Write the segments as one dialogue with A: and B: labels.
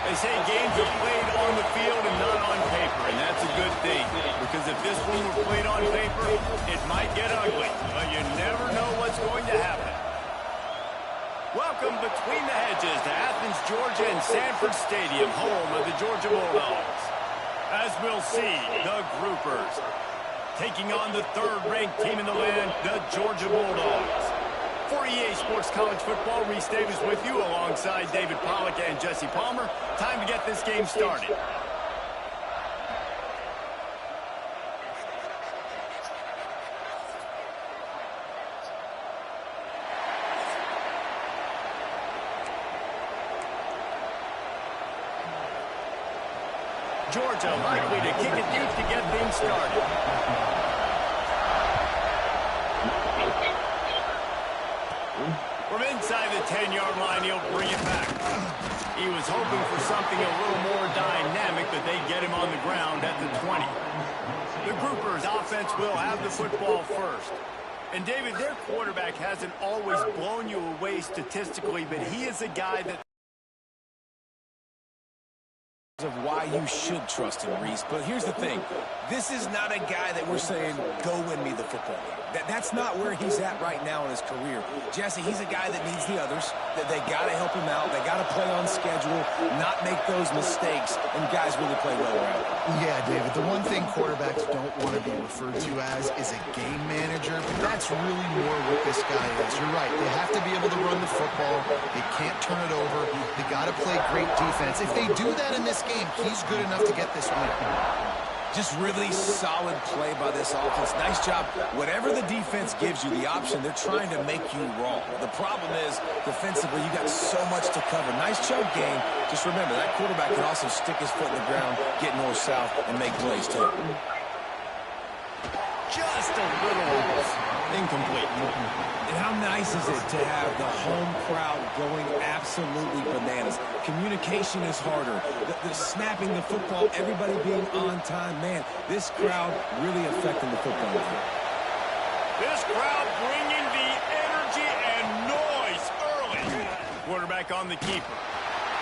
A: They say games are played on the field and not on paper, and that's a good thing. Because if this one were played on paper, it might get ugly. But you never know what's going to happen. Welcome between the hedges to Athens, Georgia and Sanford Stadium, home of the Georgia Bulldogs. As we'll see, the Groupers taking on the third-ranked team in the land, the Georgia Bulldogs. For EA Sports College Football, Reese Davis with you alongside David Pollack and Jesse Palmer. Time to get this game started. Georgia likely to kick it deep to get things started. From inside the 10-yard line, he'll bring it back. He was hoping for something a little more dynamic, but they get him on the ground at the 20. The Groupers' offense will have the football first. And, David, their quarterback hasn't always blown you away statistically, but he is a guy that
B: of why you should trust him, Reese. But here's the thing. This is not a guy that we're saying, go win me the football game. That's not where he's at right now in his career. Jesse, he's a guy that needs the others, that they got to help him out. They got to play on schedule, not make those mistakes, and guys really play well around.
C: Yeah, David, the one thing quarterbacks don't want to be referred to as is a game manager, but that's really more what this guy is. You're right. They have to be able to run the football. They can't turn it over. They got to play great defense. If they do that in this game, he's good enough to get this win.
B: Just really solid play by this offense. Nice job. Whatever the defense gives you the option, they're trying to make you wrong. The problem is, defensively, you got so much to cover. Nice chunk game. Just remember, that quarterback can also stick his foot in the ground, get north-south, and make plays, too.
A: Just a little incomplete.
B: And how nice is it to have the home crowd going absolutely bananas? Communication is harder. The snapping the football, everybody being on time. Man, this crowd really affecting the football game.
A: This crowd bringing the energy and noise early. Quarterback on the keeper.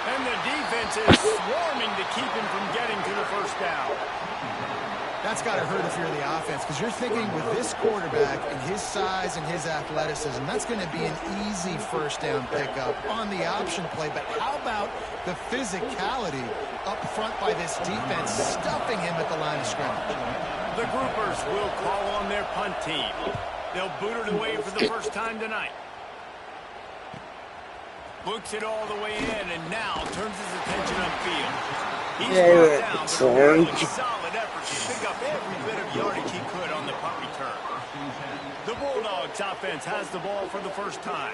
A: And the defense is swarming to keep him from getting to the first down.
C: That's got to hurt if you're the offense, because you're thinking with this quarterback and his size and his athleticism, that's going to be an easy first down pickup on the option play. But how about the physicality up front by this defense, stuffing him at the line of scrimmage?
A: The Groupers will call on their punt team. They'll boot it away for the first time tonight. Books it all the way in, and now turns his attention upfield. He's brought down for a really solid effort to pick up every bit of yardage he could on the punt return. The Bulldogs offense has the ball for the first time.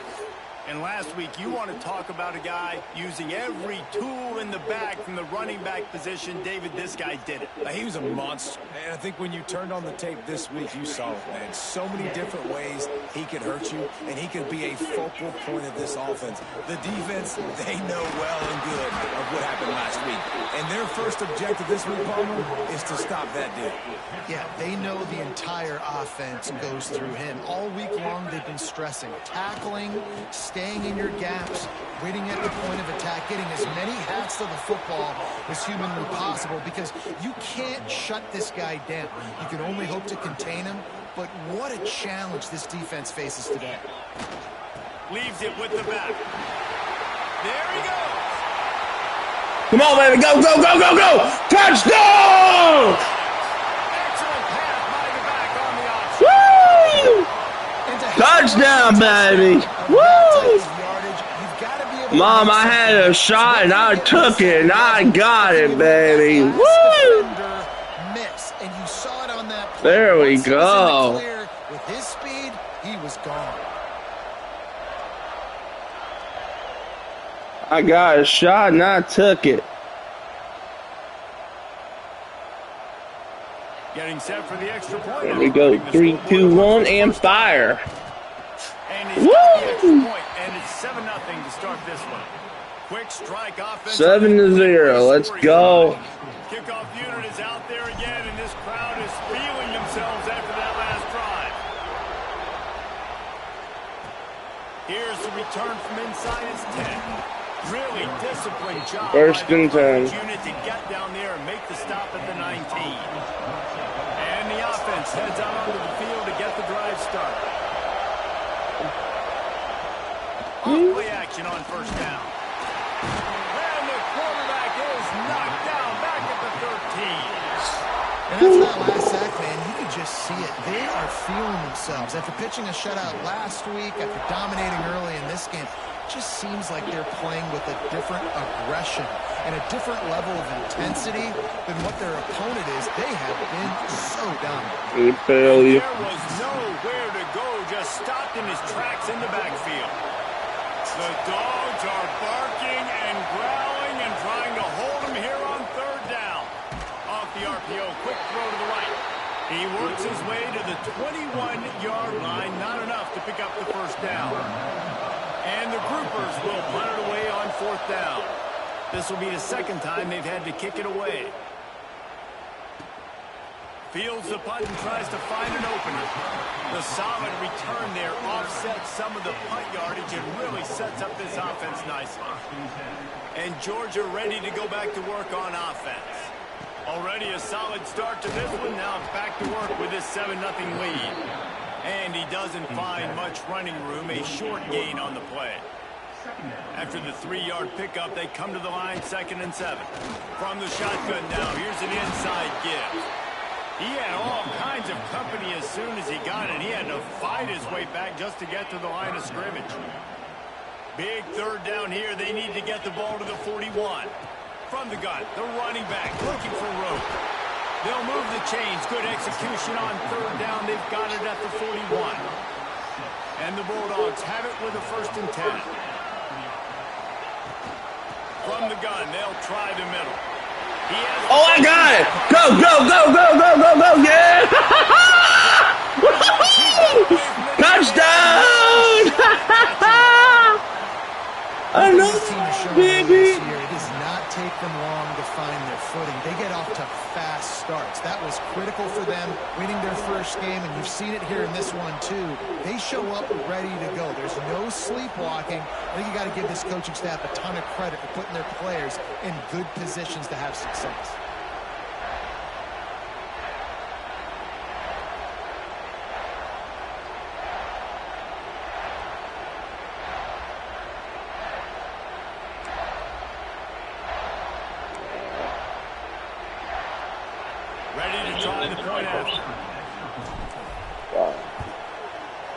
A: And last week, you want to talk about a guy using every tool in the bag from the running back position. David, this guy did it.
B: He was a monster. And I think when you turned on the tape this week, you saw it, man. So many different ways he could hurt you, and he could be a focal point of this offense. The defense, they know well and good of what happened last week. And their first objective this week, Palmer, is to stop that dude.
C: Yeah, they know the entire offense goes through him. All week long, they've been stressing, tackling, staying in your gaps, waiting at the point of attack, getting as many hats to the football as humanly possible, because you can't shut this guy down. You can only hope to contain him, but what a challenge this defense faces today.
A: Leaves it with the back. There he goes.
D: Come on, baby. Go, go, go, go, go. Touchdown!
A: Excellent pass by the back on the option.
D: Woo! Touchdown, baby. Woo! Mom, I had a shot and I took it and I got it, baby. Woo!
C: And you saw it on that play.
D: There we go.
C: With his speed, he was gone.
D: I got a shot and I took it.
A: Getting set for the extra point.
D: There we go. 3, 2, 1, and fire.
A: And he's got the extra point, and it's 7-0 to start this one. Quick strike offense.
D: 7-0. Let's go.
A: Kickoff unit is out there again, and this crowd is feeling themselves after that last drive. Here's the return from inside his 10. Really disciplined job
D: First
A: by the
D: and 10.
A: unit to get down there and make the stop at the 19. And the offense heads out onto the field to get the drive started. Off-play action on first down. And the quarterback is knocked down back at the 13.
C: And after that last sack, man, you could just see it. They are feeling themselves. After pitching a shutout last week, after dominating early in this game, it just seems like they're playing with a different aggression and a different level of intensity than what their opponent is. They have been so dominant.
A: There was nowhere to go, just stopped in his tracks in the backfield. The dogs are barking and growling and trying to hold him here on third down. Off the RPO, quick throw to the right. He works his way to the 21-yard line, not enough to pick up the first down. And the groupers will punt it away on fourth down. This will be the second time they've had to kick it away. Fields the punt and tries to find an opener. The solid return there offsets some of the punt yardage and really sets up this offense nicely. And Georgia ready to go back to work on offense. Already a solid start to this one. Now back to work with this 7-0 lead. And he doesn't find much running room. A short gain on the play. After the 3-yard pickup, they come to the line, 2nd and 7. From the shotgun now, here's an inside give. He had all kinds of company as soon as he got it. He had to fight his way back just to get to the line of scrimmage. Big third down here. They need to get the ball to the 41. From the gun, the running back looking for room. They'll move the chains. Good execution on third down. They've got it at the 41. And the Bulldogs have it with a 1st and 10. From the gun, they'll try the middle.
D: Oh, I got it! Go, go, go, go, go, go, go, yeah! Touchdown!
C: Another baby! It does not take them long to find their footing. They get off to fast starts. That was critical for them, winning their first game, and you've seen it here in this one, too. They show up ready to go. There's no sleepwalking. I think you got to give this coaching staff a ton of credit for putting their players in good positions to have success.
A: Ready to try the point after.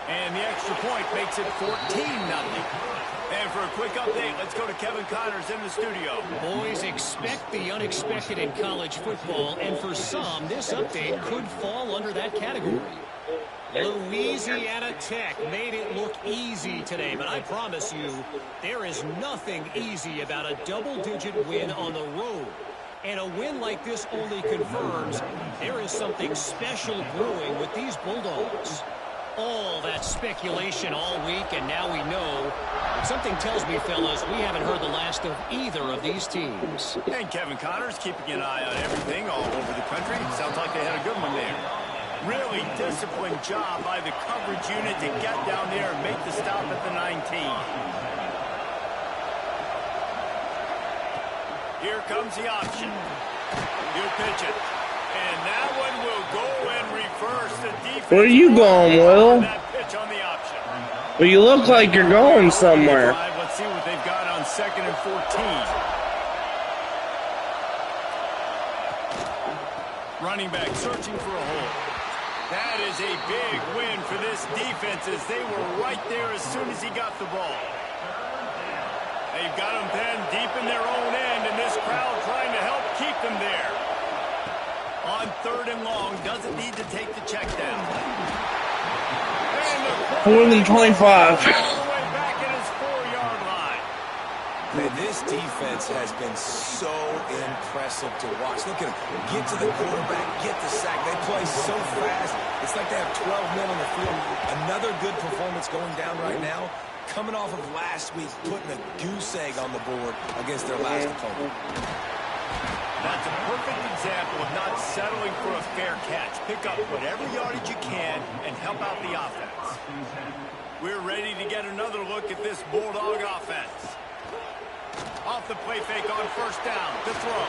A: And the extra point makes it 14-0. And for a quick update, let's go to Kevin Connors in the studio.
E: Boys, expect the unexpected in college football, and for some, this update could fall under that category. Louisiana Tech made it look easy today, but I promise you, there is nothing easy about a double-digit win on the road. And a win like this only confirms there is something special brewing with these Bulldogs. All that speculation all week, and now we know. But something tells me, fellas, we haven't heard the last of either of these teams.
A: And Kevin Connors keeping an eye on everything all over the country. Sounds like they had a good one there. Really disciplined job by the coverage unit to get down there and make the stop at the 19. Here comes the option. He'll pitch it. And that one will go and reverse the defense.
D: Where are you going, Will?
A: That pitch on the option.
D: Well, you look like you're going somewhere.
A: Let's see what they've got on 2nd and 14. Running back searching for a hole. That is a big win for this defense as they were right there as soon as he got the ball. They've got them pinned deep in their own end, and this crowd trying to help keep them there. On 3rd and long, doesn't need to take the check down.
D: More than 25.
A: All the way back at his 4-yard line.
B: Man, this defense has been so impressive to watch. Look at them. Get to the quarterback, get the sack. They play so fast. It's like they have 12 men on the field. Another good performance going down right now. Coming off of last week, putting a goose egg on the board against their last opponent.
A: That's a perfect example of not settling for a fair catch. Pick up whatever yardage you can and help out the offense. We're ready to get another look at this Bulldog offense. Off the play fake on first down to throw.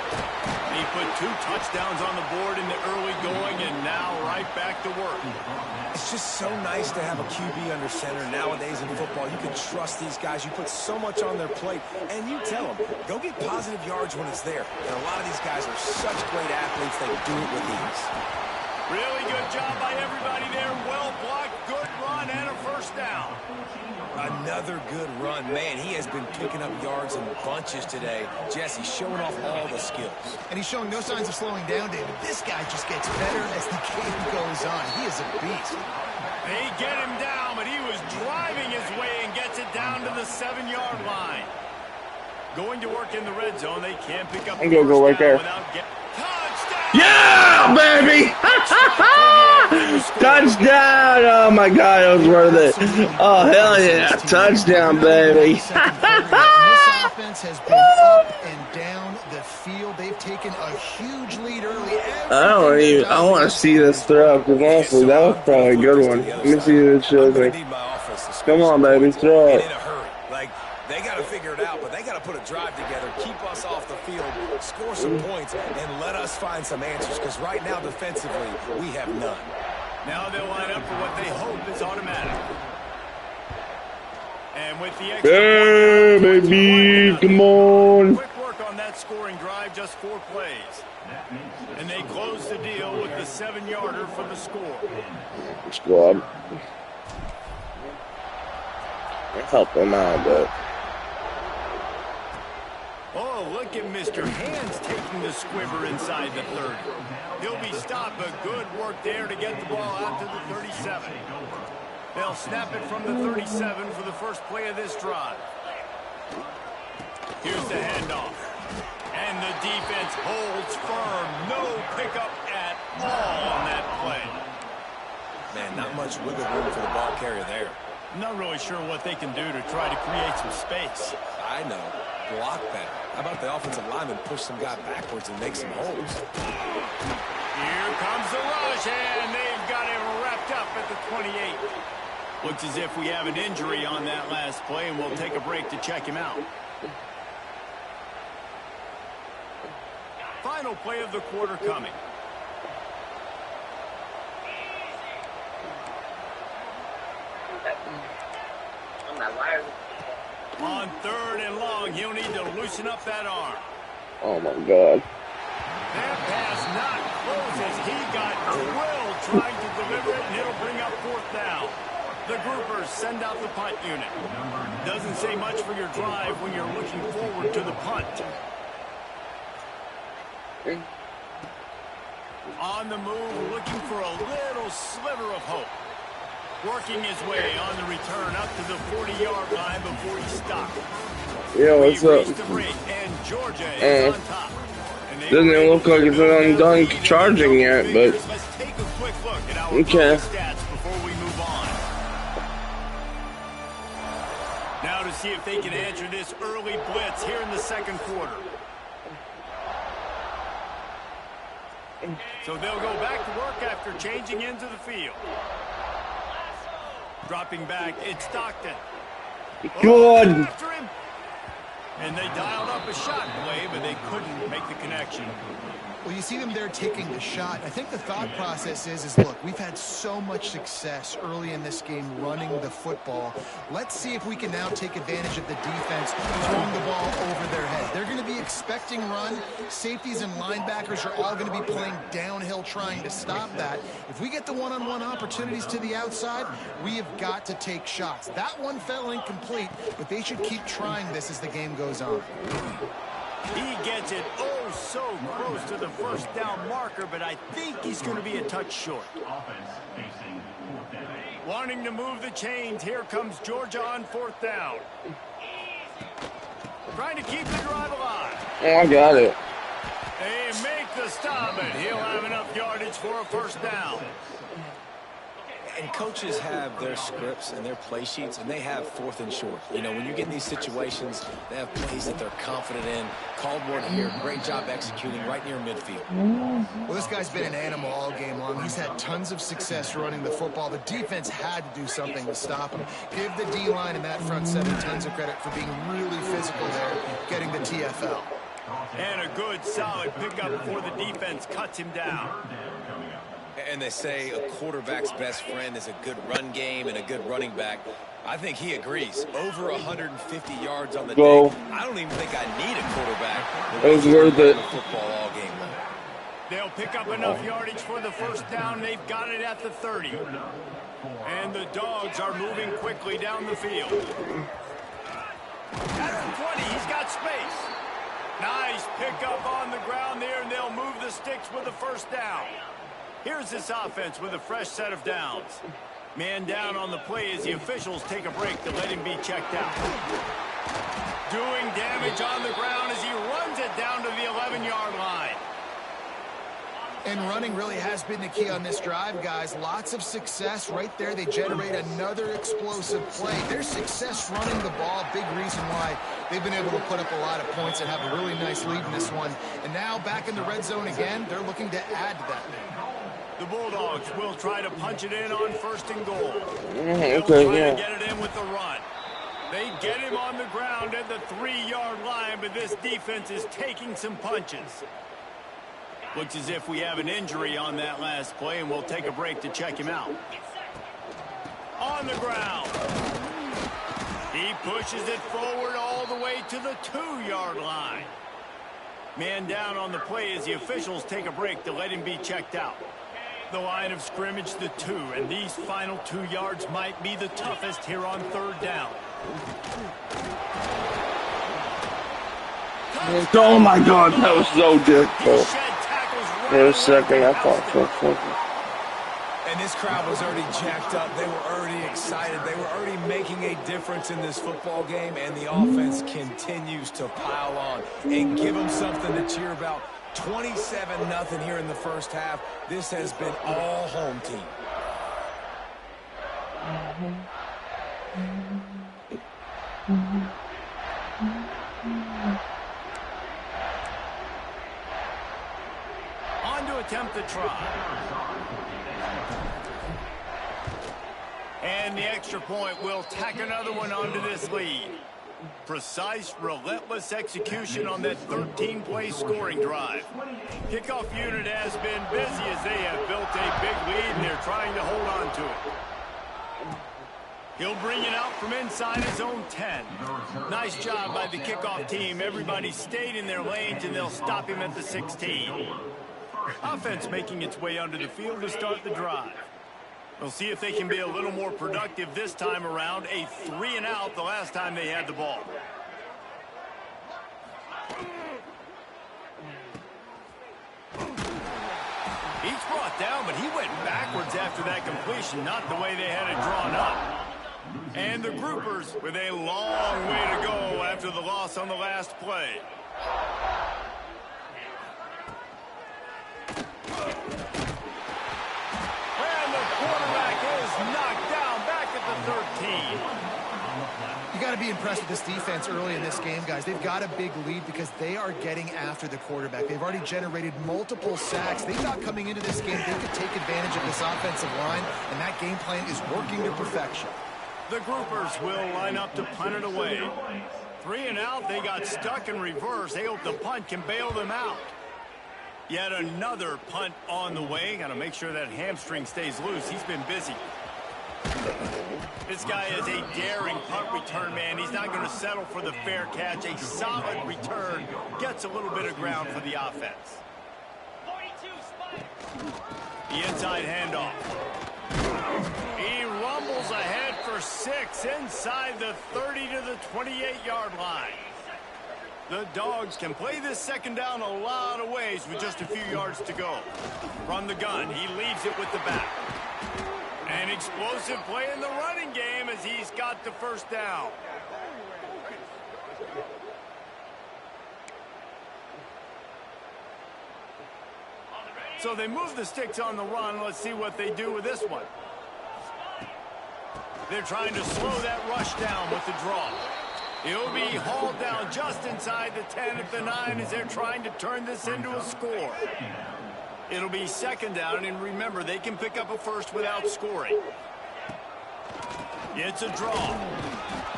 A: He put 2 touchdowns on the board in the early going, and now right back to work.
B: It's just so nice to have a QB under center nowadays in football. You can trust these guys. You put so much on their plate, and you tell them, go get positive yards when it's there. And a lot of these guys are such great athletes, they do it with ease.
A: Really good job by everybody there. Well blocked, good run, and a first down.
B: Another good run. Man, he has been picking up yards in bunches today. Jesse showing off all the skills.
C: And he's showing no signs of slowing down, David. This guy just gets better as the game goes on. He is a beast.
A: They get him down, but he was driving his way and gets it down to the 7-yard line. Going to work in the red zone. They can't pick up the
D: I'm gonna go right there.
A: touchdown!
D: Yeah, baby! Touchdown! Oh my God, it was worth it. Oh hell yeah, touchdown, baby!
C: This offense has been up and down the field. They've taken a huge lead early.
D: I want to see this throw, because honestly, that was probably a good one. Let me see what it shows me. Come on, baby, throw it.
B: In a hurry. Like, they got to figure it out, but they got to put a drive together, keep us off the field, score some points, and let us find some answers, because right now, defensively, we have none.
A: Now they'll line up for what they hope is automatic. And with the extra
D: Yeah, baby, come on.
A: Quick work on that scoring drive, just 4 plays. And they close the deal with the 7-yarder for the score.
D: Squad. Help them out, but.
A: Oh, look at Mr. Hands taking the squibber inside the 30. He'll be stopped, but good work there to get the ball out to the 37. They'll snap it from the 37 for the first play of this drive. Here's the handoff. And the defense holds firm. No pickup at all on that play.
B: Man, not much wiggle room for the ball carrier there.
A: I'm not really sure what they can do to try to create some space.
B: I know. Block better. How about the offensive lineman push some guy backwards and make some holes?
A: Here comes the rush, and they've got him wrapped up at the 28. Looks as if we have an injury on that last play, and we'll take a break to check him out. Final play of the quarter coming. On 3rd and long, he'll need to loosen up that arm.
D: Oh my God.
A: That pass not close as he got drilled trying to deliver it, and it'll bring up 4th down. The groupers send out the punt unit. Doesn't say much for your drive when you're looking forward to the punt. On the move, looking for a little sliver of hope. Working his way on the return up to the 40-yard line before he stopped.
D: Yeah, what's up?
A: The break, and Georgia is on top.
D: Doesn't it look like it's done charging yet, but
A: Let's take a quick look at our
D: okay.
A: stats before we move on. Now to see if they can answer this early blitz here in the 2nd quarter. So they'll go back to work after changing into the field. Dropping back, it's Stockton.
D: Good.
A: After him. And they dialed up a shot play, but they couldn't make the connection.
C: Well, you see them there taking the shot. I think the thought process is look, we've had so much success early in this game running the football. Let's see if we can now take advantage of the defense throwing the ball over their head. They're going to be expecting run. Safeties and linebackers are all going to be playing downhill trying to stop that. If we get the one-on-one opportunities to the outside, we have got to take shots. That one fell incomplete, but they should keep trying this as the game goes on.
A: He gets it so close to the 1st down marker, but I think he's going to be a touch short. Wanting to move the chains, here comes Georgia on 4th down. Trying to keep the drive alive.
D: Oh, I got it.
A: They make the stop, and he'll have enough yardage for a 1st down.
B: And coaches have their scripts and their play sheets, and they have 4th and short. You know, when you get in these situations, they have plays that they're confident in. Caldwell here, great job executing right near midfield.
C: Well, this guy's been an animal all game long. He's had tons of success running the football. The defense had to do something to stop him. Give the D-line and that front 7 tons of credit for being really physical there, getting the TF PFL.
A: And a good, solid pickup before the defense cuts him down.
B: And they say a quarterback's best friend is a good run game and a good running back. I think he agrees. Over 150 yards on the day. I don't even think I need a quarterback.
D: It was worth it.
B: Football all game long.
A: They'll pick up enough yardage for the first down. They've got it at the 30. And the Dogs are moving quickly down the field. At the 20, he's got space. Nice pickup on the ground there, and they'll move the sticks with the first down. Here's this offense with a fresh set of downs. Man down on the play as the officials take a break to let him be checked out. Doing damage on the ground as he runs it down to the 11-yard line.
C: And running really has been the key on this drive, guys. Lots of success right there. They generate another explosive play. Their success running the ball, big reason why they've been able to put up a lot of points and have a really nice lead in this one. And now back in the red zone again, they're looking to add to that lead.
A: The Bulldogs will try to punch it in on 1st and goal.
D: Okay,
A: They'll try to get it in with the run. They get him on the ground at the 3-yard line, but this defense is taking some punches. Looks as if we have an injury on that last play, and we'll take a break to check him out. On the ground. He pushes it forward all the way to the 2-yard line. Man down on the play as the officials take a break to let him be checked out. The line of scrimmage, the 2, and these final 2 yards might be the toughest here on 3rd down.
D: Oh my God, that was so difficult. It was second, I thought for a second.
B: And this crowd was already jacked up. They were already excited. They were already making a difference in this football game, and the offense continues to pile on and give them something to cheer about. 27-0 here in the first half. This has been all home team.
A: On to attempt the try. And the extra point will tack another one onto this lead. Precise, relentless execution on that 13-play scoring drive. Kickoff unit has been busy as they have built a big lead, and they're trying to hold on to it. He'll bring it out from inside his own 10. Nice job by the kickoff team. Everybody stayed in their lanes, and they'll stop him at the 16. Offense making its way onto the field to start the drive. We'll see if they can be a little more productive this time around. A 3-and-out the last time they had the ball. He's brought down, but he went backwards after that completion, not the way they had it drawn up. And the Groupers with a long way to go after the loss on the last play. Knocked down back at the 13.
C: You got to be impressed with this defense early in this game, guys. They've got a big lead because they are getting after the quarterback. They've already generated multiple sacks. They thought coming into this game they could take advantage of this offensive line, and that game plan is working to perfection.
A: The Groupers will line up to punt it away. 3-and-out, they got stuck in reverse. They hope the punt can bail them out. Yet another punt on the way. Got to make sure that hamstring stays loose. He's been busy. This guy is a daring punt return man. He's not going to settle for the fair catch. A solid return. Gets a little bit of ground for the offense. The inside handoff. He rumbles ahead for 6 inside the 30 to the 28-yard line. The Dogs can play this second down a lot of ways with just a few yards to go. From the gun, he leaves it with the back. An explosive play in the running game as he's got the first down. So they move the sticks on the run. Let's see what they do with this one. They're trying to slow that rush down with the draw. He'll be hauled down just inside the 10 at the 9 as they're trying to turn this into a score. It'll be second down, and remember, they can pick up a first without scoring. It's a draw.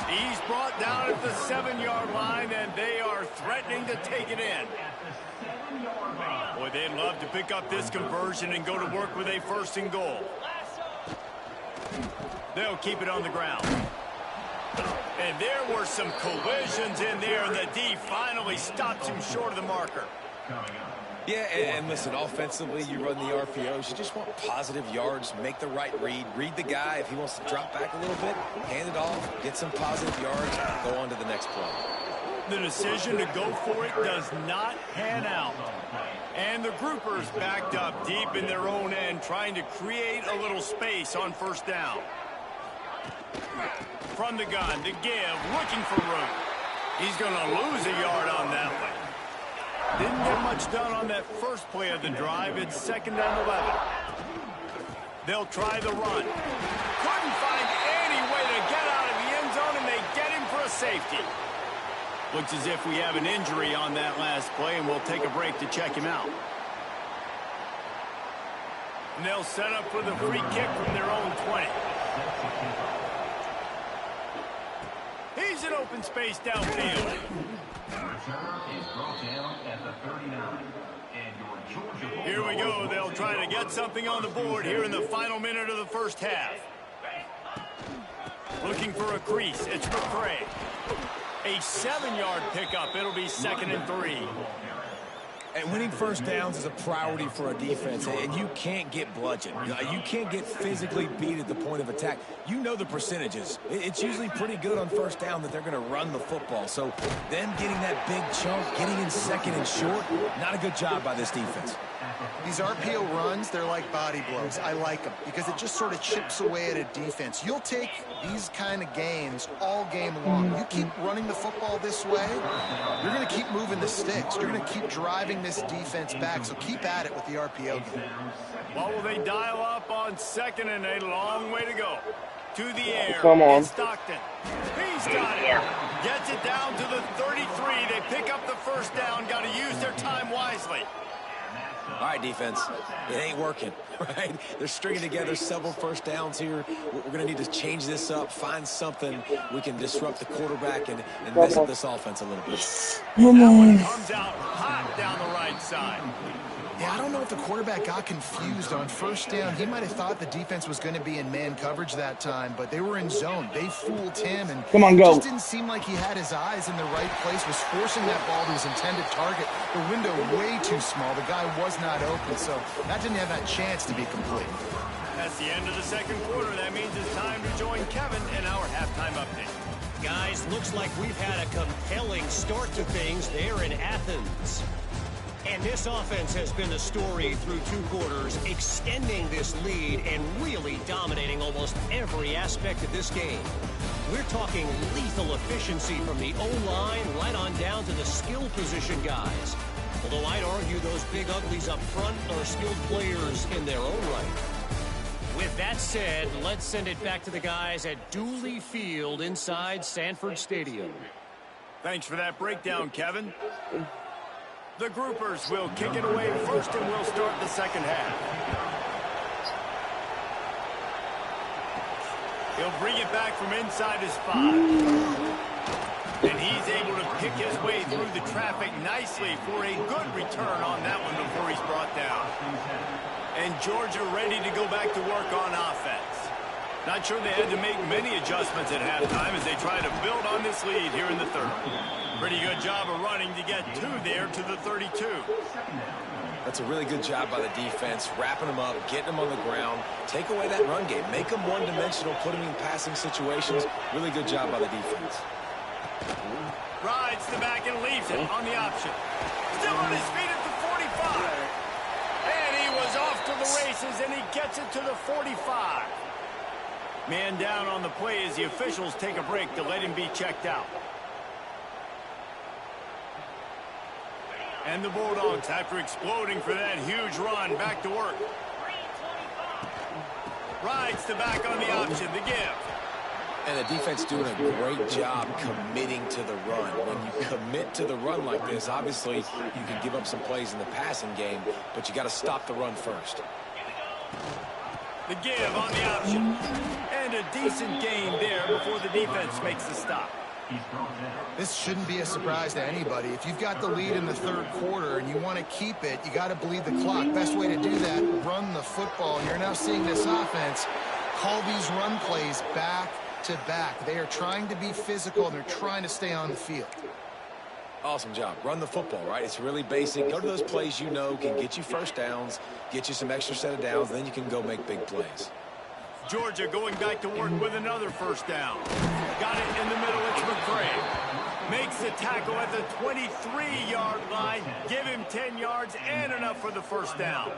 A: He's brought down at the 7-yard line, and they are threatening to take it in. Boy, they'd love to pick up this conversion and go to work with a 1st and goal. They'll keep it on the ground. And there were some collisions in there, and the D finally stops him short of the marker.
B: Yeah, and listen, offensively, you run the RPOs. You just want positive yards, make the right read. Read the guy. If he wants to drop back a little bit, hand it off, get some positive yards, go on to the next play.
A: The decision to go for it does not pan out. And the groupers backed up deep in their own end, trying to create a little space on 1st down. From the gun to give, looking for room. He's going to lose a yard on that one. Didn't get much done on that first play of the drive. It's 2nd and 11. They'll try the run. Couldn't find any way to get out of the end zone, and they get him for a safety. Looks as if we have an injury on that last play, and we'll take a break to check him out. And they'll set up for the free kick from their own 20. He's in open space downfield. Here we go. They'll try to get something on the board here in the final minute of the 1st half. Looking for a crease. It's McCray. A 7-yard pickup. It'll be 2nd and 3.
B: And winning 1st downs is a priority for a defense, and you can't get bludgeoned. You can't get physically beat at the point of attack. You know the percentages. It's usually pretty good on 1st down that they're going to run the football. So them getting that big chunk, getting in 2nd and short, not a good job by this defense.
C: These RPO runs, they're like body blows. I like them because it just sort of chips away at a defense. You'll take these kind of gains all game long. You keep running the football this way, you're going to keep moving the sticks. You're going to keep driving this defense back, so keep at it with the RPO game.
A: What will they dial up on 2nd and 8? Long way to go. To the air.
D: Come on.
A: It's Stockton. He's got it. Gets it down to the 33. They pick up the 1st down. Got to use their time wisely.
B: All right, defense, it ain't working, right? They're stringing together several 1st downs here. We're going to need to change this up, find something we can disrupt the quarterback and mess up this offense a little bit.
A: That one comes out hot down the right side.
C: Yeah, I don't know if the quarterback got confused on 1st down. He might have thought the defense was going to be in man coverage that time, but they were in zone. They fooled him, and it just didn't seem like he had his eyes in the right place, was forcing that ball to his intended target. The window way too small. The guy was not open, so that didn't have that chance to be complete.
A: That's the end of the 2nd quarter. That means it's time to join Kevin in our halftime update.
E: Guys, looks like we've had a compelling start to things there in Athens. And this offense has been the story through 2 quarters, extending this lead and really dominating almost every aspect of this game. We're talking lethal efficiency from the O-line right on down to the skill position guys. Although I'd argue those big uglies up front are skilled players in their own right. With that said, let's send it back to the guys at Dooley Field inside Sanford Stadium.
A: Thanks for that breakdown, Kevin. The groupers will kick it away first, and we'll start the 2nd half. He'll bring it back from inside his 5. And he's able to pick his way through the traffic nicely for a good return on that one before he's brought down. And Georgia ready to go back to work on offense. Not sure they had to make many adjustments at halftime as they try to build on this lead here in the 3rd. Pretty good job of running to get 2 there to the 32.
B: That's a really good job by the defense, wrapping them up, getting them on the ground, take away that run game, make them one-dimensional, put them in passing situations. Really good job by the defense.
A: Rides the back and leaves it on the option. Still on his feet at the 45. And he was off to the races, and he gets it to the 45. Man down on the play as the officials take a break to let him be checked out. And the Bulldogs, after exploding for that huge run, back to work. Rides the back on the option, the give.
B: And the defense doing a great job committing to the run. When you commit to the run like this, obviously you can give up some plays in the passing game, but you got to stop the run first.
A: The give on the option. And a decent gain there before the defense makes the stop.
C: This shouldn't be a surprise to anybody. If you've got the lead in the third quarter and you want to keep it, you got to bleed the clock. Best way to do that, run the football. You're now seeing this offense call these run plays back to back. They are trying to be physical, and they're trying to stay on the field.
B: Awesome job. Run the football, right? It's really basic. Go to those plays you know can get you first downs, get you some extra set of downs, then you can go make big plays.
A: Georgia going back to work with another first down. Got it in the middle. It's McCray. Makes the tackle at the 23-yard line. Give him 10 yards and enough for the first down.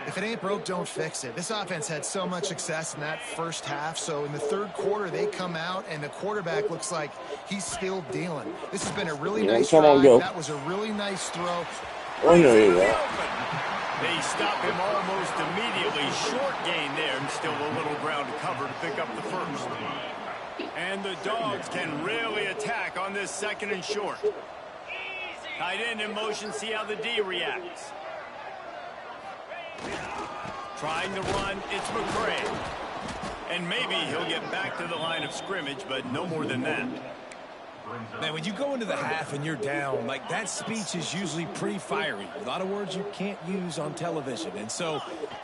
C: If it ain't broke, don't fix it. This offense had so much success in that first half, so in the third quarter, they come out, and the quarterback looks like he's still dealing. This has been a really nice drive. That was a really nice throw.
D: Oh, no, yeah.
A: They stop him almost immediately. Short gain there, and still a little ground to cover to pick up the first. And the Dogs can really attack on this second and short. Tight end in motion, see how the D reacts. Trying to run, it's McCray. And maybe he'll get back to the line of scrimmage, but no more than that.
B: Man, when you go into the half and you're down, like, that speech is usually pretty fiery. A lot of words you can't use on television. And so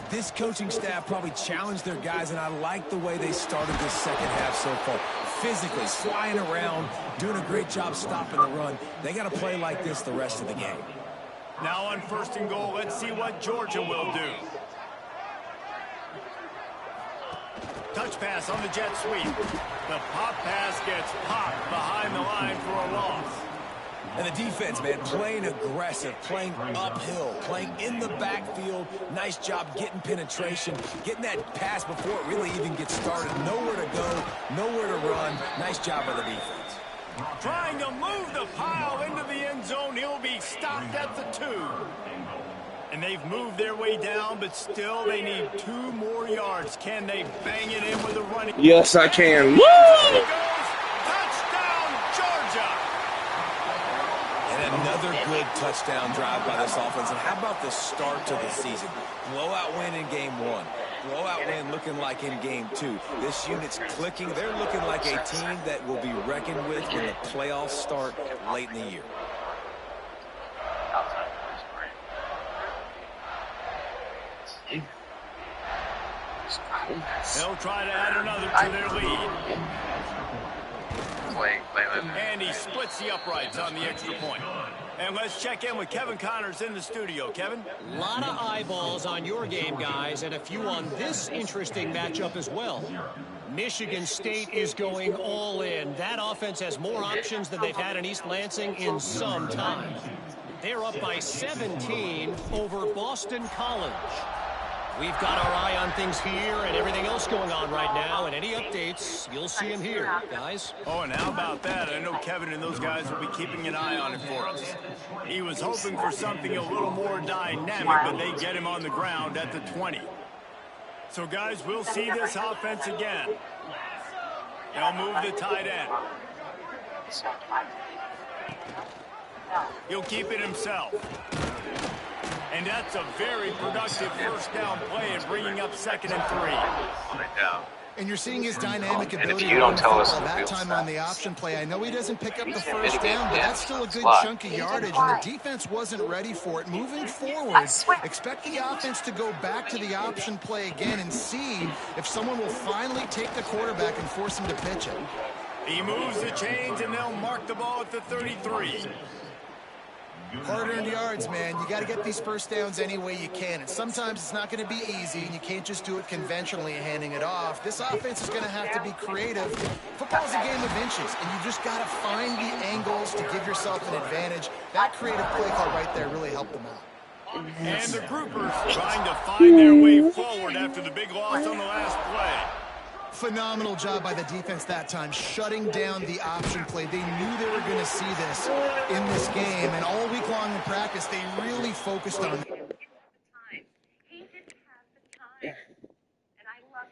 B: this coaching staff probably challenged their guys, and I like the way they started this second half so far. Physically, flying around, doing a great job stopping the run. They got to play like this the rest of the game.
A: Now on first and goal, let's see what Georgia will do. Touch pass on the jet sweep. The pop pass gets popped behind the line for a loss.
B: And the defense, man, playing aggressive, playing uphill, playing in the backfield. Nice job getting penetration, getting that pass before it really even gets started. Nowhere to go, nowhere to run. Nice job by the defense.
A: Trying to move the pile into the end zone. He'll be stopped at the 2. And they've moved their way down, but still they need 2 more yards. Can they bang it in with a running?
D: Yes, I can. Woo!
A: Touchdown, Georgia!
B: And another good touchdown drive by this offense. And how about the start to the season? Blowout win in game 1. Blowout win looking like in game 2. This unit's clicking. They're looking like a team that will be reckoned with when the playoffs start late in the year.
A: They'll try to add another to their lead. And he splits the uprights on the extra point. And let's check in with Kevin Connors in the studio. Kevin?
E: A lot of eyeballs on your game, guys, and a few on this interesting matchup as well. Michigan State is going all in. That offense has more options than they've had in East Lansing in some time. They're up by 17 over Boston College. We've got our eye on things here and everything else going on right now, and any updates, you'll see them here, guys.
A: Oh, and how about that? I know Kevin and those guys will be keeping an eye on it for us. He was hoping for something a little more dynamic, but they get him on the ground at the 20. So, guys, we'll see this offense again. They'll move the tight end. He'll keep it himself. And that's a very productive first down play and bringing up 2nd and 3.
C: And you're seeing his dynamic ability.
F: And if you don't tell us
C: that time on the option play, I know he doesn't pick up the first down, but that's still a good chunk of yardage, and the defense wasn't ready for it. Moving forward, expect the offense to go back to the option play again and see if someone will finally take the quarterback and force him to pitch it.
A: He moves the chains, and they'll mark the ball at the 33.
C: Hard-earned yards, man. You got to get these first downs any way you can. And sometimes it's not going to be easy, and you can't just do it conventionally and handing it off. This offense is going to have to be creative. Football's a game of inches, and you just got to find the angles to give yourself an advantage. That creative play call right there really helped them out.
A: And the groupers trying to find their way forward after the big loss on the last play.
C: Phenomenal job by the defense that time, shutting down the option play. They knew they were going to see this in this game, and all week long in practice, they really focused on it.
G: He didn't have the time, and I love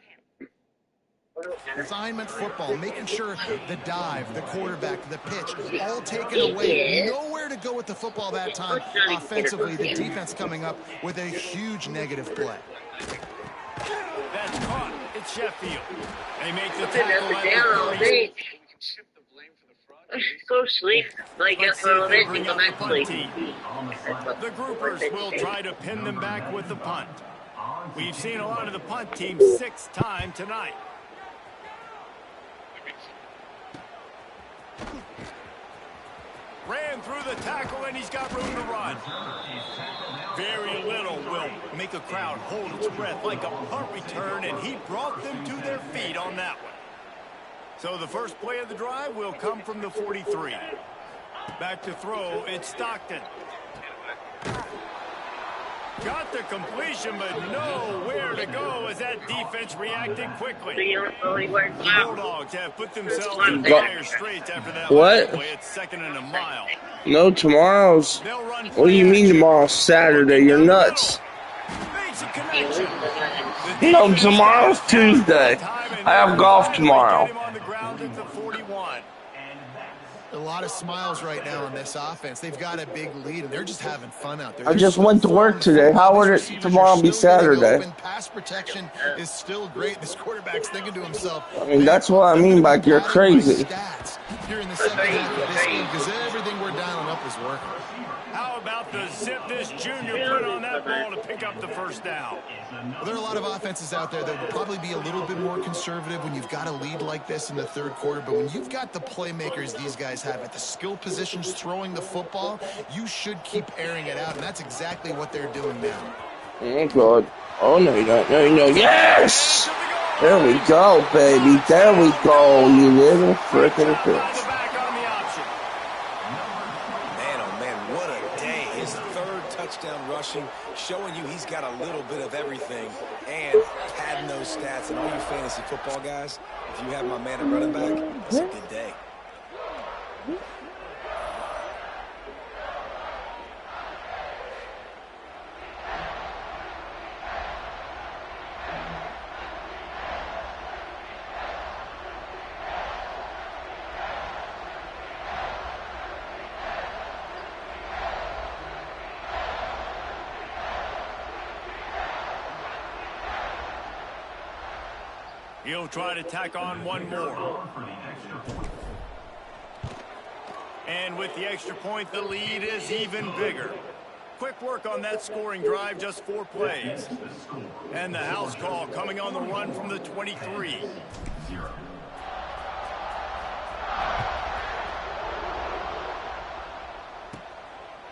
G: him.
C: Assignment football, making sure the dive, the quarterback, the pitch, all taken away. Nowhere to go with the football that time. Offensively, the defense coming up with a huge negative play.
A: That's caught. It's Sheffield. They make the
F: I've been
A: tackle
F: up
A: at
F: and down all
A: the 30.
F: day. I should go to sleep. Like,
A: Let's
F: for
A: see
F: a
A: if
F: little
A: they
F: bit and
A: bring
F: go
A: out the
F: back to
A: punt
F: sleep.
A: team. The groupers will try to pin them back with the punt. We've seen a lot of the punt team 6 times tonight. Ran through the tackle, and he's got room to run. Very little will make a crowd hold its breath like a punt return, and he brought them to their feet on that one. So the first play of the drive will come from the 43. Back to throw, it's Stockton. Got the completion, but nowhere to go as that defense reacted quickly. The Bulldogs have put themselves in dire straits after that last play. It's 2nd and a mile.
D: No, tomorrow's. What do you mean tomorrow's Saturday? You're nuts. No, tomorrow's Tuesday. I have golf tomorrow.
C: A lot of smiles right now on this offense. They've got a big lead, and they're just having fun out there.
D: I just went to work today. How would it tomorrow be Saturday?
C: Pass protection is still great. This quarterback's thinking to himself,
D: I mean, that's what I mean by you're crazy.
C: Here in the second half of this game, because everything we're dialing up is working.
A: How about the zip this junior put on that ball to pick up the first down?
C: Well, there are a lot of offenses out there that would probably be a little bit more conservative when you've got a lead like this in the third quarter. But when you've got the playmakers these guys have at the skill positions throwing the football, you should keep airing it out. And that's exactly what they're doing now.
D: Oh, God. Oh, no, you don't. No, you don't. Yes! There we go, baby. There we go, you little frickin' bitch.
B: Showing you he's got a little bit of everything and padding those stats. And all you fantasy football guys, if you have my man at running back, it's a good day.
A: He'll try to tack on one more. And with the extra point, the lead is even bigger. Quick work on that scoring drive, just 4 plays. And the house call coming on the run from the 23.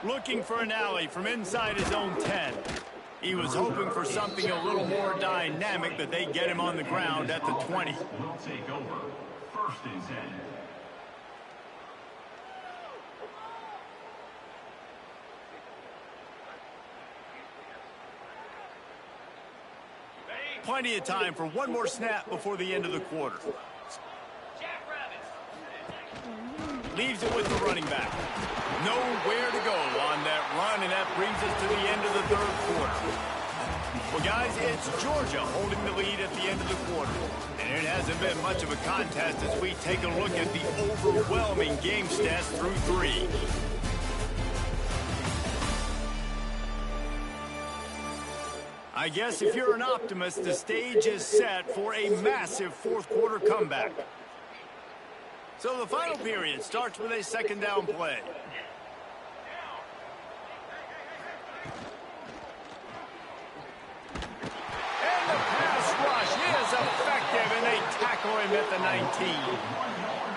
A: Looking for an alley from inside his own 10. He was hoping for something a little more dynamic, but they get him on the ground at the 20.
H: We'll take over. 1st and 10.
A: Plenty of time for one more snap before the end of the quarter. Leaves it with the running back. Nowhere to go on that run, and that brings us to the end of the 3rd quarter. Well, guys, it's Georgia holding the lead at the end of the quarter. And it hasn't been much of a contest as we take a look at the overwhelming game stats through 3. I guess if you're an optimist, the stage is set for a massive 4th quarter comeback. So the final period starts with a 2nd down play. And the pass rush is effective, and they tackle him at the 19.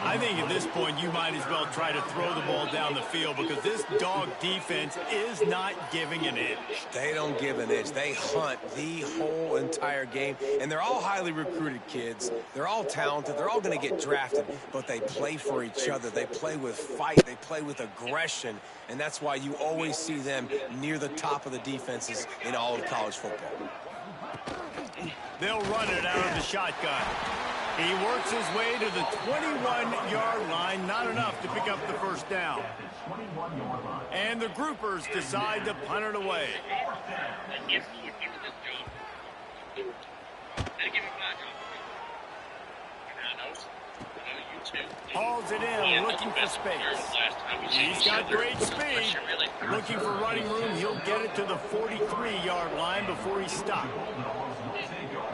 A: I think at this point you might as well try to throw the ball down the field because this dog defense is not giving an inch.
B: They don't give an inch. They hunt the whole entire game, and they're all highly recruited kids. They're all talented. They're all going to get drafted, but they play for each other. They play with fight. They play with aggression, and that's why you always see them near the top of the defenses in all of college football.
A: They'll run it out of the shotgun. He works his way to the 21-yard line, not enough to pick up the first down. And the groupers decide to punt it away. Hauls it in, looking for space. He's got great speed. looking for running room. He'll get it to the 43-yard line before he stopped.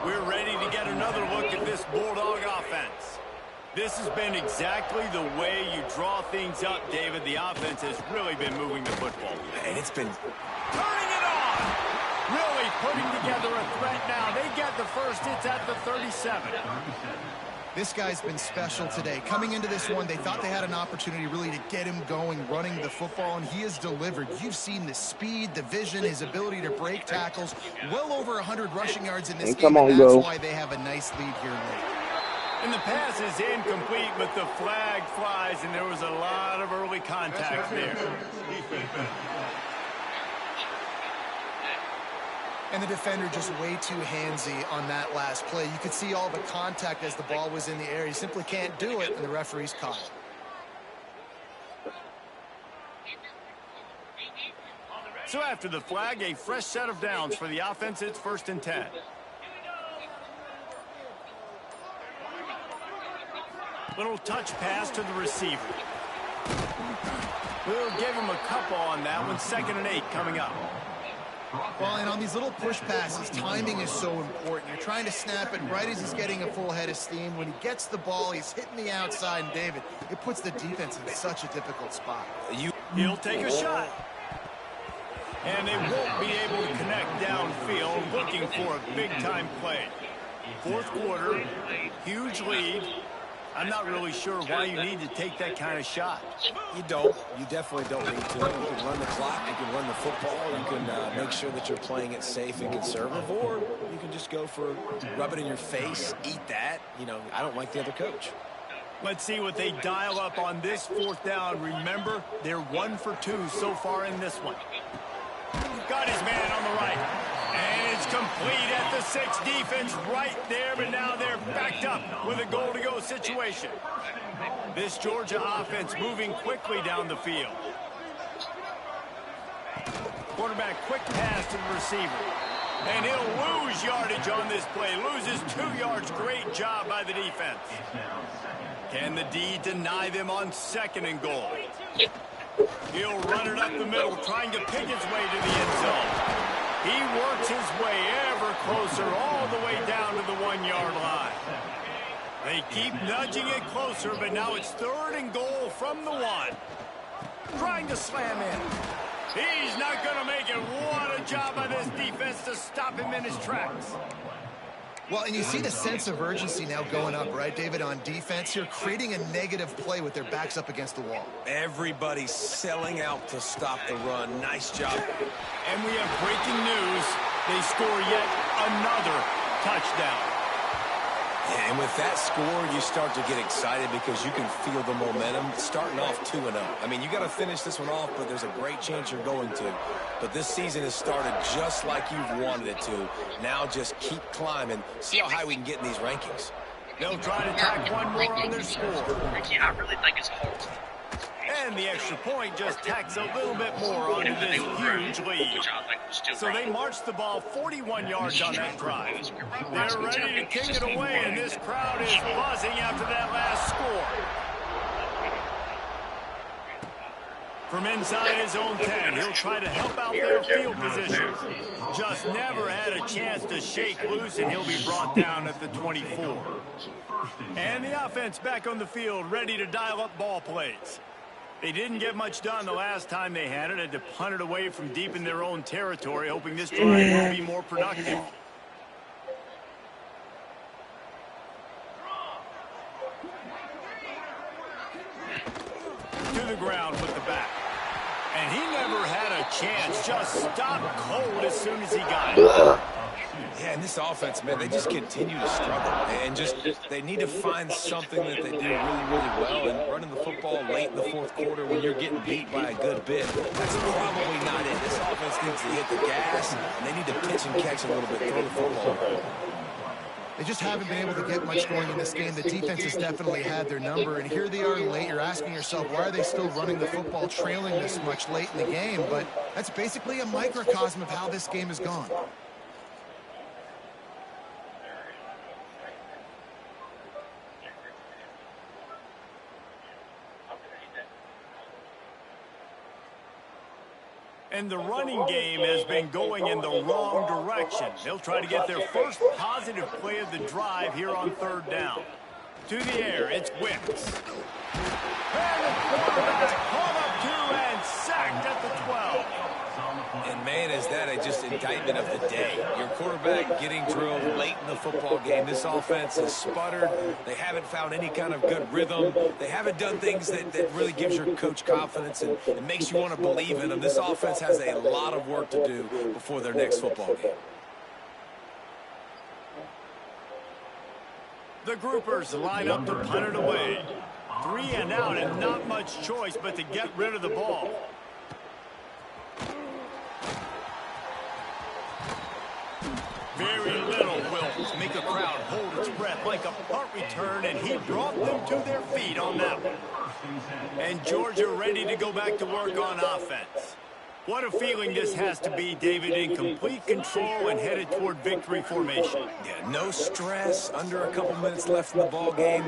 A: We're ready to get another look at this Bulldog offense. This has been exactly the way you draw things up, David. The offense has really been moving the football.
B: And it's been
A: turning it on. Really putting together a threat now. They get the first. It's at the 37.
C: This guy's been special today. Coming into this one, they thought they had an opportunity really to get him going, running the football, and he has delivered. You've seen the speed, the vision, his ability to break tackles. Well over 100 rushing yards in this game, and that's why they have a nice lead here late.
A: And the pass is incomplete, but the flag flies, and there was a lot of early contact there.
C: And the defender just way too handsy on that last play. You could see all the contact as the ball was in the air. He simply can't do it, and the referee's caught it.
A: So after the flag, a fresh set of downs for the offense. It's 1st and 10. Little touch pass to the receiver. We'll give him a couple on that one. 2nd and 8 coming up.
C: Well, and on these little push passes, timing is so important. You're trying to snap it right as he's getting a full head of steam. When he gets the ball, he's hitting the outside, and David, it puts the defense in such a difficult spot.
A: He'll take a shot. And they won't be able to connect downfield, looking for a big-time play. 4th quarter, huge lead. I'm not really sure why you need to take that kind of shot.
B: You don't. You definitely don't need to. You can run the clock. You can run the football. You can make sure that you're playing it safe and conservative. Or you can just go for rub it in your face, eat that. You know, I don't like the other coach.
A: Let's see what they dial up on this 4th down. Remember, they're 1 for 2 so far in this one. Got his man on the right. And it's complete at the 6. Defense right there, but now they're backed up with a goal-to-go situation. This Georgia offense moving quickly down the field. Quarterback quick pass to the receiver. And he'll lose yardage on this play. Loses 2 yards. Great job by the defense. Can the D deny them on 2nd and goal? He'll run it up the middle, trying to pick his way to the end zone. He works his way ever closer, all the way down to the 1-yard line. They keep nudging it closer, but now it's 3rd and goal from the 1. Trying to slam in. He's not going to make it. What a job by this defense to stop him in his tracks.
C: Well, and you see the sense of urgency now going up, right, David, on defense here, creating a negative play with their backs up against the wall.
B: Everybody's selling out to stop the run. Nice job.
A: And we have breaking news. They score yet another touchdown.
B: And with that score, you start to get excited because you can feel the momentum starting off 2-0. I mean, you got to finish this one off, but there's a great chance you're going to. But this season has started just like you've wanted it to. Now just keep climbing. See how high we can get in these rankings.
A: They'll try to tack one more on their score.
F: Yeah, I really think it's hard.
A: And the extra point just tacks a little bit more onto this huge lead. So they march the ball 41 yards on that drive. They're ready to kick it away, and this crowd is buzzing after that last score. From inside his own 10, he'll try to help out their field position. Just never had a chance to shake loose, and he'll be brought down at the 24. And the offense back on the field, ready to dial up ball plays. They didn't get much done the last time they had it. Had to punt it away from deep in their own territory, hoping this drive will be more productive. To the ground with the back. And he never had a chance. Just stopped cold as soon as he got it.
B: Yeah, and this offense, man, they just continue to struggle. And just they need to find something that they do really, really well. And running the football late in the 4th quarter when you're getting beat by a good bit, that's probably not it. This offense needs to hit the gas, and they need to pitch and catch a little bit, throw the football.
C: They just haven't been able to get much going in this game. The defense has definitely had their number, and here they are late. You're asking yourself, why are they still running the football, trailing this much late in the game? But that's basically a microcosm of how this game has gone.
A: And the running game has been going in the wrong direction. They'll try to get their first positive play of the drive here on 3rd down. To the air, it's Wicks. And the quarterback called up 2 and sacked at the 12.
B: And, man, is that just indictment of the day. Your quarterback getting drilled late in the football game. This offense has sputtered. They haven't found any kind of good rhythm. They haven't done things that really gives your coach confidence and makes you want to believe in them. This offense has a lot of work to do before their next football game.
A: The groupers line up to punt it away. 3 and out and not much choice but to get rid of the ball. Very little will make a crowd hold its breath like a punt return, and he brought them to their feet on that one. And Georgia ready to go back to work on offense. What a feeling this has to be, David, in complete control and headed toward victory formation.
B: Yeah, no stress, under a couple minutes left in the ball game,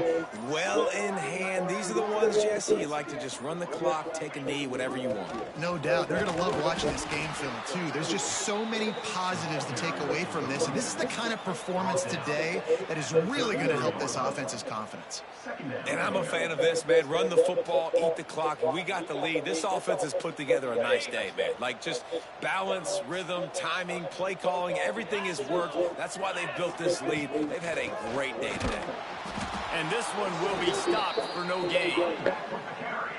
B: well in hand. These are the ones, Jesse, you like to just run the clock, take a knee, whatever you want.
C: No doubt. They're going to love watching this game film, too. There's just so many positives to take away from this, and this is the kind of performance today that is really going to help this offense's confidence.
B: And I'm a fan of this, man. Run the football, eat the clock. We got the lead. This offense has put together a nice day, man. Like just balance, rhythm, timing, play calling, everything has worked. That's why they've built this lead. They've had a great day today.
A: And this one will be stopped for no gain.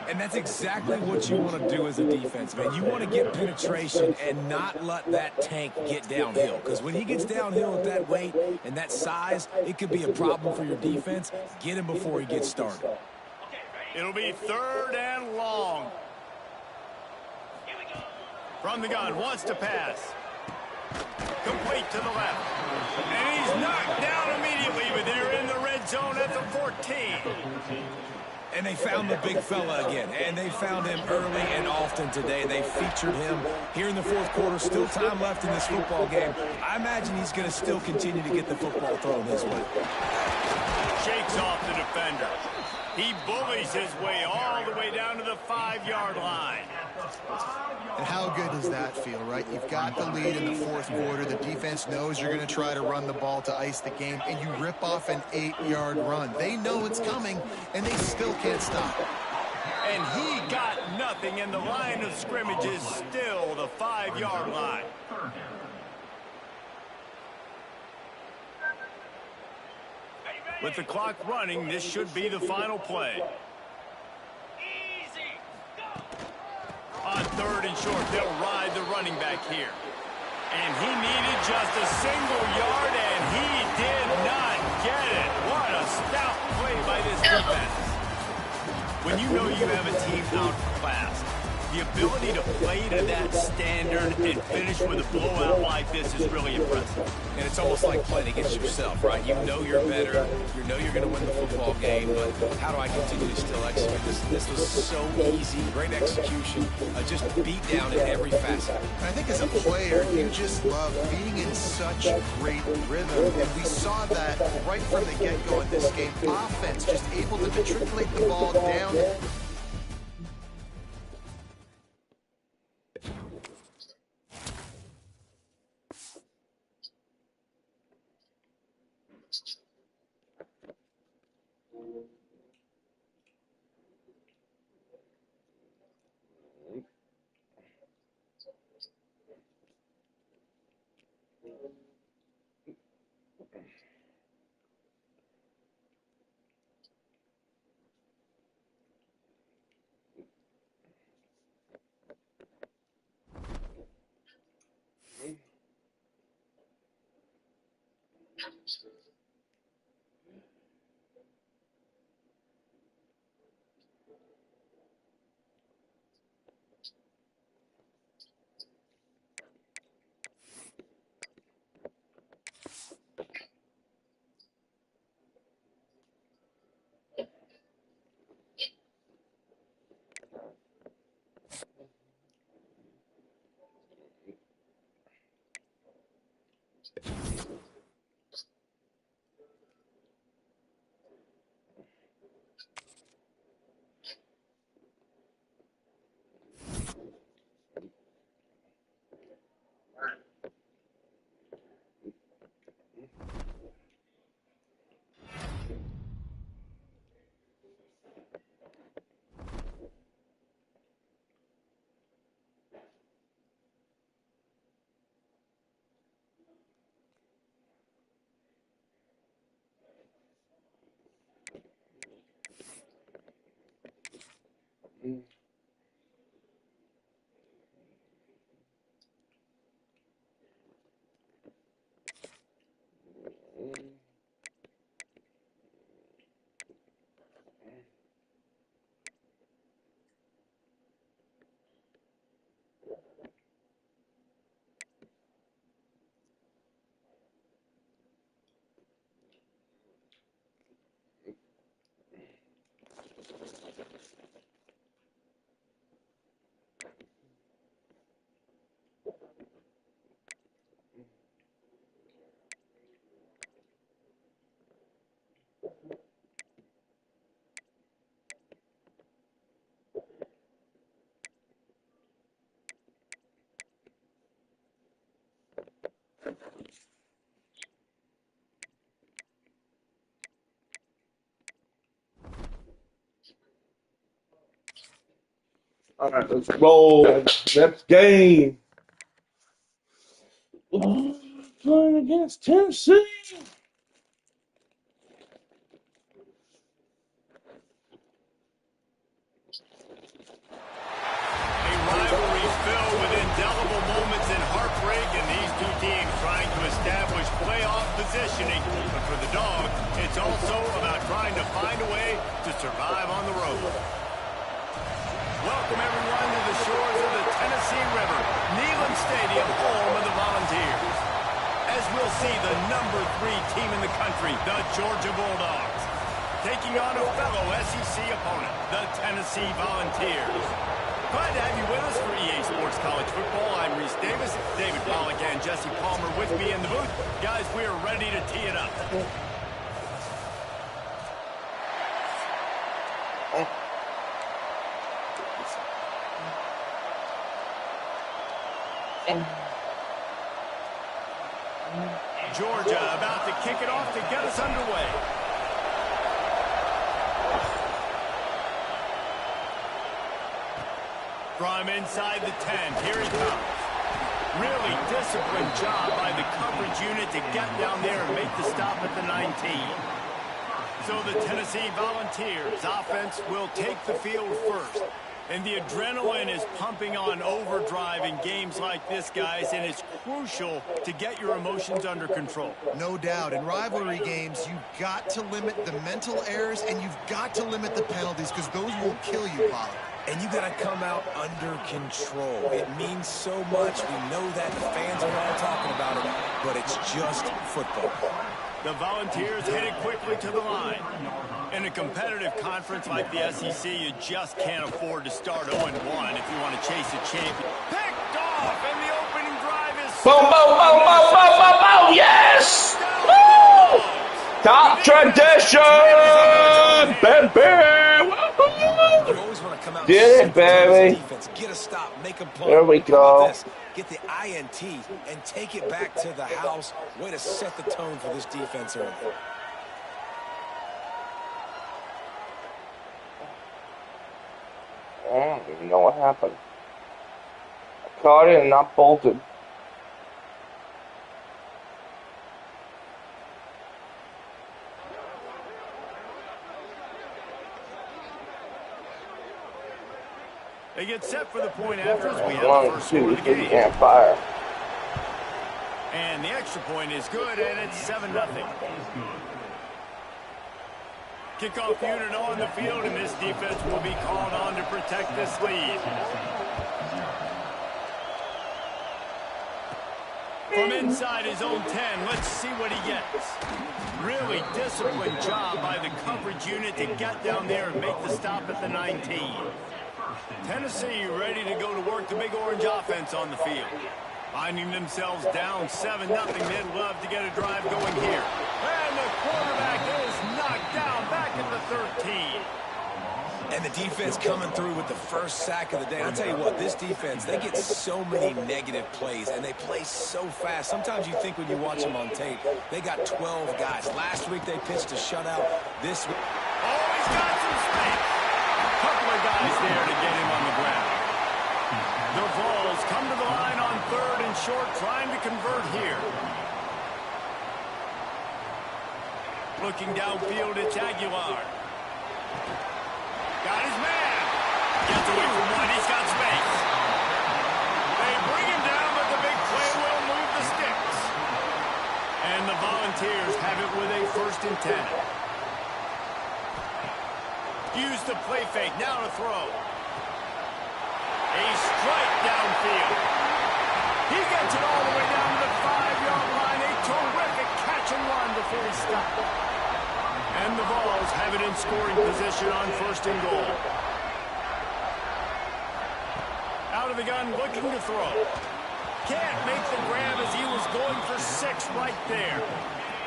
B: And that's exactly what you want to do as a defense, man. You want to get penetration and not let that tank get downhill. Because when he gets downhill with that weight and that size, it could be a problem for your defense. Get him before he gets started.
A: It'll be 3rd and long. From the gun, wants to pass. Complete to the left. And he's knocked down immediately, but they're in the red zone at the 14.
B: And they found the big fella again. And they found him early and often today. They featured him here in the 4th quarter. Still time left in this football game. I imagine he's going to still continue to get the football thrown his way.
A: Shakes off the defender. He bullies his way all the way down to the 5-yard line.
C: And how good does that feel, right? You've got the lead in the 4th quarter. The defense knows you're going to try to run the ball to ice the game, and you rip off an 8-yard run. They know it's coming, and they still can't stop it.
A: And he got nothing, and the line of scrimmage is still the 5-yard line. With the clock running, this should be the final play. On 3rd and short, they'll ride the running back here. And he needed just a single yard, and he did not get it. What a stout play by this defense. When you know you have a team outclassed, the ability to play to that standard and finish with a blowout like this is really impressive.
B: And it's almost like playing against yourself, right? You know you're better. You know you're going to win the football game, but how do I continue to still execute this? This was so easy. Great execution. Just beat down in every facet.
C: And I think as a player, you just love being in such great rhythm. And we saw that right from the get-go in this game. Offense just able to matriculate the ball down.
D: All right, let's roll. Next game. Playing against Tennessee.
A: A rivalry filled with indelible moments and heartbreak, and these two teams trying to establish playoff positioning. But for the Dogs, it's also about trying to find a way to survive on the road. Welcome, everyone, to the shores of the Tennessee River, Neyland Stadium, home of the Volunteers. As we'll see, the number 3 team in the country, the Georgia Bulldogs, taking on a fellow SEC opponent, the Tennessee Volunteers. Glad to have you with us for EA Sports College Football. I'm Reese Davis, David Pollack, and Jesse Palmer with me in the booth. Guys, we are ready to tee it up. Georgia about to kick it off to get us underway. From inside the 10, here he comes. Really disciplined job by the coverage unit to get down there and make the stop at the 19. So the Tennessee Volunteers offense will take the field first. And the adrenaline is pumping on overdrive in games like this, guys, and it's crucial to get your emotions under control.
C: No doubt. In rivalry games, you've got to limit the mental errors, and you've got to limit the penalties, because those will kill you, Pollard.
B: And you got to come out under control. It means so much. We know that. The fans are all talking about it, but it's just football.
A: The Volunteers headed quickly to the line. In a competitive conference like the SEC, you just can't afford to start 0-1 if you want to chase a champion. Picked off, and the opening drive is...
D: Boom, boom, boom, boom, boom, boom, boom, yes! Woo! Top tradition, baby!
B: You always want to come out
D: Did it, baby.
B: Defense. Get a stop, make them play.
D: There we go.
B: Get the INT and take it back to the house. Way to set the tone for this defense early.
D: I don't even know what happened. I caught it and not bolted.
A: They get set for the point after as we have the first score of the game.
D: Can't fire.
A: And the extra point is good, and it's 7-0. Kickoff unit on the field, and this defense will be called on to protect this lead. From inside his own 10, let's see what he gets. Really disciplined job by the coverage unit to get down there and make the stop at the 19. Tennessee ready to go to work the Big Orange offense on the field. Finding themselves down 7-0, they'd love to get a drive going here. And the quarterback is knocked down back at the 13.
B: And the defense coming through with the first sack of the day. I'll tell you what, this defense, they get so many negative plays, and they play so fast. Sometimes you think when you watch them on tape, they got 12 guys. Last week they pitched a shutout. This week...
A: Oh, he's got some space. A couple of guys there to get him on the ground. The Vols come to the line on 3rd and short, trying to convert here. Looking downfield, it's Aguilar. Got his man. Gets away from one. He's got space. They bring him down, but the big play will move the sticks. And the Volunteers have it with a 1st and 10. Use the play fake. Now to throw. A strike downfield. He gets it all the way down to the 5-yard line. A terrific catch and run before he stopped. And the Vols have it in scoring position on 1st and goal. Out of the gun, looking to throw. can't make the grab as he was going for 6 right there.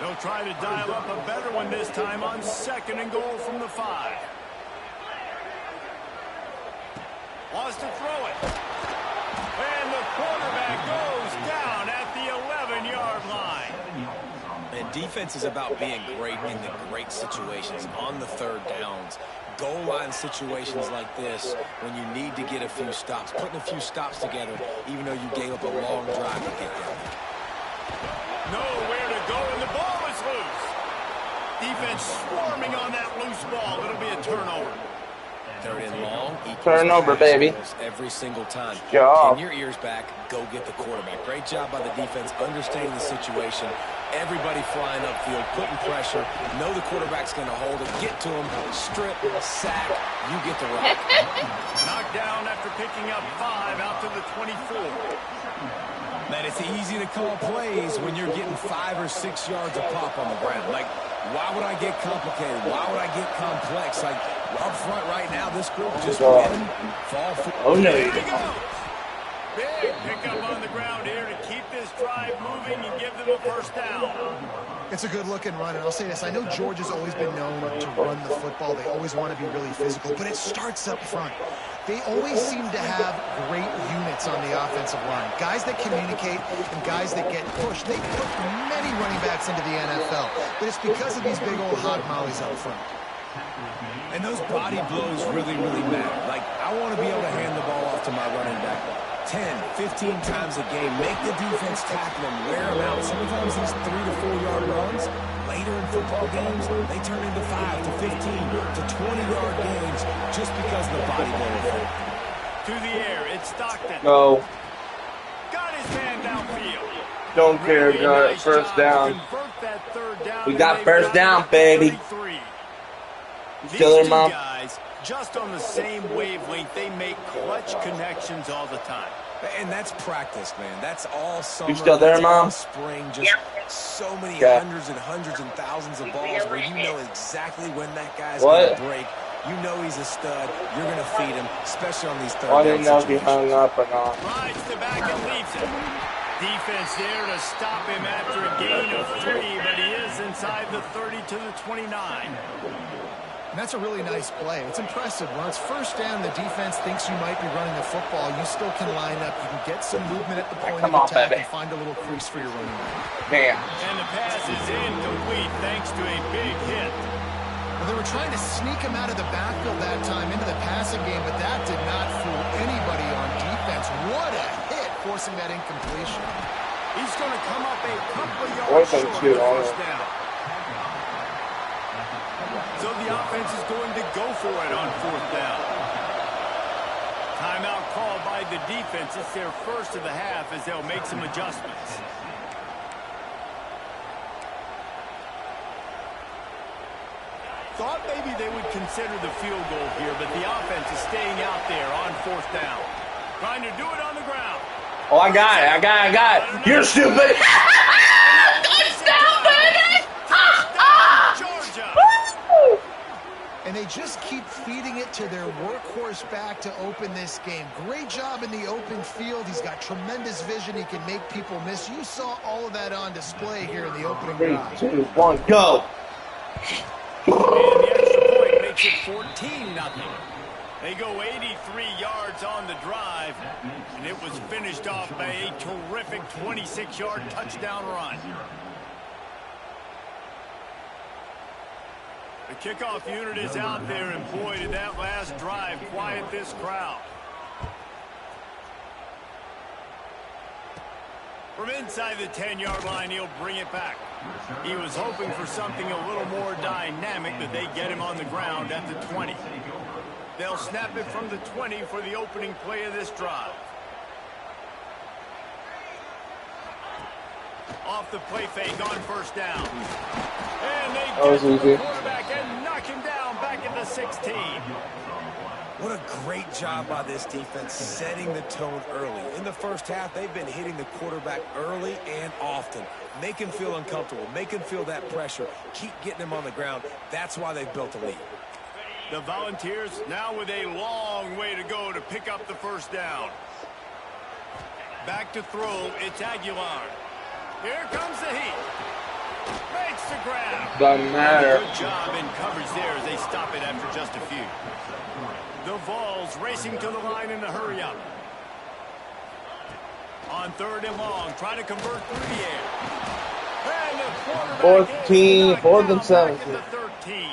A: They'll try to dial up a better one this time on 2nd and goal from the 5. Wants to throw it. And the quarterback goes down at the 11-yard line.
B: And defense is about being great in the great situations, on the 3rd downs. Goal line situations like this, when you need to get a few stops, putting a few stops together, even though you gave up a long drive to get there.
A: Nowhere to go, and the ball is loose. Defense swarming on that loose ball. It'll be a turnover.
B: 3rd and long.
D: Turnover, baby.
B: Every single time.
D: Job.
B: Pin your ears back. Go get the quarterback. Great job by the defense, understanding the situation. Everybody flying upfield, putting pressure. Know the quarterback's going to hold it. Get to him. Strip, sack. You get the rock.
A: Knocked down after picking up 5 out to the 24.
B: Man, it's easy to call plays when you're getting 5 or 6 yards a pop on the ground. Like, why would I get complicated? Why would I get complex? Like, up front right now, this group just win, fall for.
D: Oh, no.
A: There he goes. Big pickup on the ground here to keep this drive moving and give them a 1st down.
C: It's a good-looking run, and I'll say this. I know Georgia's always been known to run the football. They always want to be really physical, but it starts up front. They always seem to have great units on the offensive line. Guys that communicate and guys that get pushed. They put many running backs into the NFL, but it's because of these big old hog mollies up front.
B: And those body blows really, really matter. Like, I want to be able to hand the ball off to my running back 10, 15 times a game. Make the defense tackle him, wear him out. Sometimes these 3 to 4 yard runs, later in football games, they turn into 5 to 15 to 20-yard games just because of the body blow effect.
A: To the air, it's Stockton.
D: No.
A: Got his man downfield.
D: Don't care, got it. 1st down. We got 1st down, baby. Still there, Mom?
A: Guys, just on the same wavelength, they make clutch connections all the time.
B: And that's practice, man. That's all summer.
D: You still there, Mom?
B: Spring, just so many hundreds and thousands of balls where you know exactly when that guy's going to break. You know he's a stud. You're going to feed him, especially on these 3rd down
D: I didn't know if he
B: situations.
D: hung up or not.
A: Rides the back and leaves it. Defense there to stop him after a gain of 3, but he is inside the 30 to the 29.
C: And that's a really nice play. It's impressive. When it's 1st down, the defense thinks you might be running the football. You still can line up. You can get some movement at the point of attack and find a little crease for your running back.
D: Damn.
A: And the pass is incomplete thanks to a big hit.
C: Well, they were trying to sneak him out of the backfield that time into the passing game, but that did not fool anybody on defense. What a hit, forcing that incompletion.
A: He's going to come up a couple yards short of the 1st down. So the offense is going to go for it on 4th down. Timeout called by the defense. It's their 1st of the half as they'll make some adjustments. Thought maybe they would consider the field goal here, but the offense is staying out there on 4th down. Trying to do it on the ground.
D: Oh, I got it. You're stupid. Touchdown, baby!
A: Georgia!
C: And they just keep feeding it to their workhorse back to open this game. Great job in the open field. He's got tremendous vision. He can make people miss. You saw all of that on display here in the opening drive.
D: 3, 2, 1, go.
A: And the extra point makes it 14-0. They go 83 yards on the drive, and it was finished off by a terrific 26-yard touchdown run. The kickoff unit is out there, and boy, did that last drive quiet this crowd. From inside the 10-yard line, he'll bring it back. He was hoping for something a little more dynamic, but they get him on the ground at the 20. They'll snap it from the 20 for the opening play of this drive. Off the play fake on 1st down. And they get the quarterback and knock him down back at the 16.
B: What a great job by this defense setting the tone early. In the 1st half, they've been hitting the quarterback early and often. Make him feel uncomfortable. Make him feel that pressure. Keep getting him on the ground. That's why they've built a lead.
A: The Volunteers now with a long way to go to pick up the 1st down. Back to throw. It's Aguilar. Here comes the heat. Makes the grab.
D: Doesn't matter.
A: Good job in coverage there as they stop it after just a few. The Vols racing to the line in a hurry up. On 3rd and long, trying to convert through the air. And the quarterback
D: 4th and 7.
A: 13.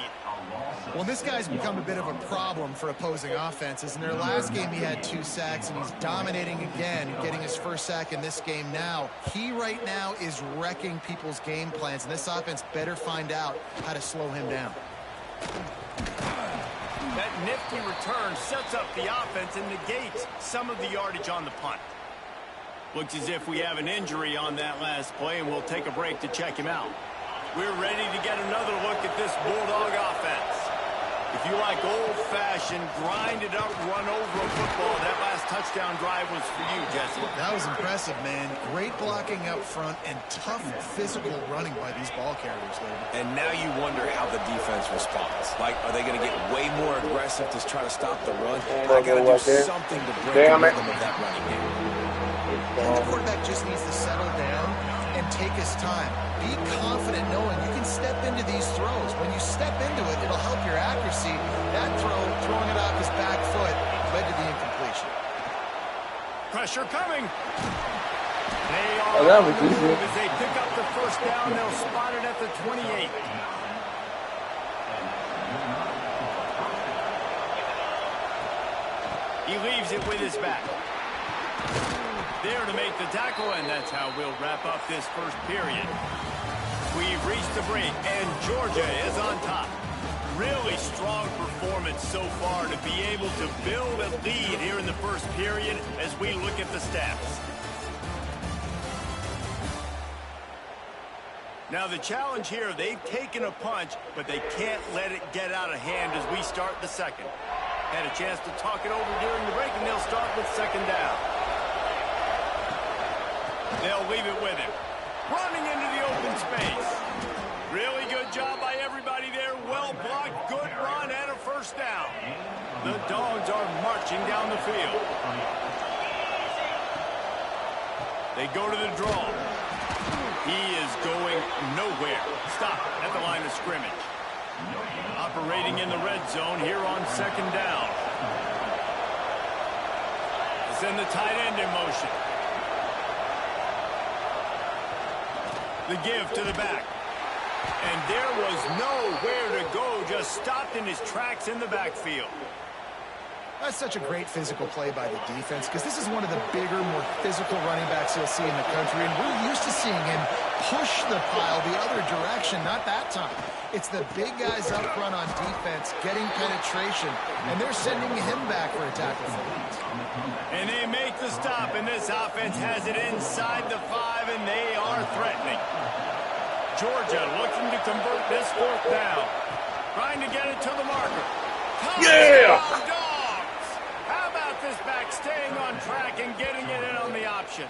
C: Well, this guy's become a bit of a problem for opposing offenses. In their last game, he had 2 sacks, and he's dominating again, getting his first sack in this game now. He right now is wrecking people's game plans, and this offense better find out how to slow him down.
A: That nifty return sets up the offense and negates some of the yardage on the punt. Looks as if we have an injury on that last play, and we'll take a break to check him out. We're ready to get another look at this Bulldog offense. If you like old-fashioned, grinded-up, run-over football, that last touchdown drive was for you, Jesse.
C: That was impressive, man. Great blocking up front and tough physical running by these ball carriers, David.
B: And now you wonder how the defense responds. Like, are they going to get way more aggressive to try to stop the run? I got to do something to break the rhythm of that running game.
C: And the quarterback just needs to settle down and take his time. Be confident knowing you can step into these throws. When you step into it, it'll help your accuracy. That throw, throwing it off his back foot, led to the incompletion.
A: Pressure coming. They are
D: that was easy.
A: as they pick up the first down. They'll spot it at the 28. He leaves it with his back. There to make the tackle, and that's how we'll wrap up this first period. We've reached the break, and Georgia is on top. Really strong performance so far to be able to build a lead here in the first period as we look at the stats. Now the challenge here, they've taken a punch, but they can't let it get out of hand as we start the second. Had a chance to talk it over during the break, and they'll start with 2nd down. They'll leave it with him. Running into the open space. Really good job by everybody there. Well blocked, good run, and a first down. The Dogs are marching down the field. They go to the draw. He is going nowhere. Stop at the line of scrimmage. Operating in the red zone here on 2nd down. Send the tight end in motion. The give to the back. And there was nowhere to go, just stopped in his tracks in the backfield.
C: That's such a great physical play by the defense because this is one of the bigger, more physical running backs you'll see in the country, and we're used to seeing him push the pile the other direction, not that time. It's the big guys up front on defense getting penetration, and they're sending him back for a tackle for loss.
A: And they make the stop, and this offense has it inside the 5, and they are threatening. Georgia looking to convert this 4th down. Trying to get it to the marker.
D: Yeah!
A: Dogs! How about this back staying on track and getting it in on the option?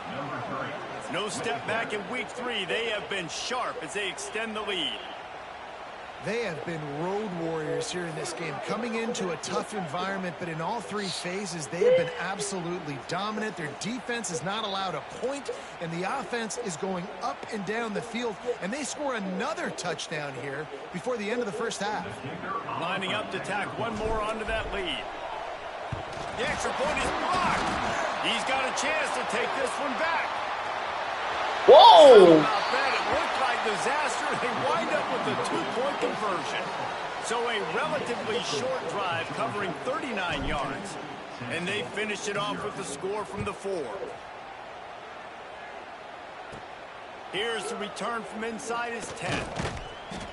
A: No step back in week 3. They have been sharp as they extend the lead.
C: They have been road warriors here in this game, coming into a tough environment, but in all 3 phases, they have been absolutely dominant. Their defense is not allowed a point, and the offense is going up and down the field, and they score another touchdown here before the end of the first half.
A: Lining up to tack one more onto that lead. The extra point is blocked. He's got a chance to take this one back.
D: Whoa!
A: It looked like disaster. They wind up with a 2-point conversion. So a relatively short drive covering 39 yards. And they finished it off with the score from the 4. Here's the return from inside his 10.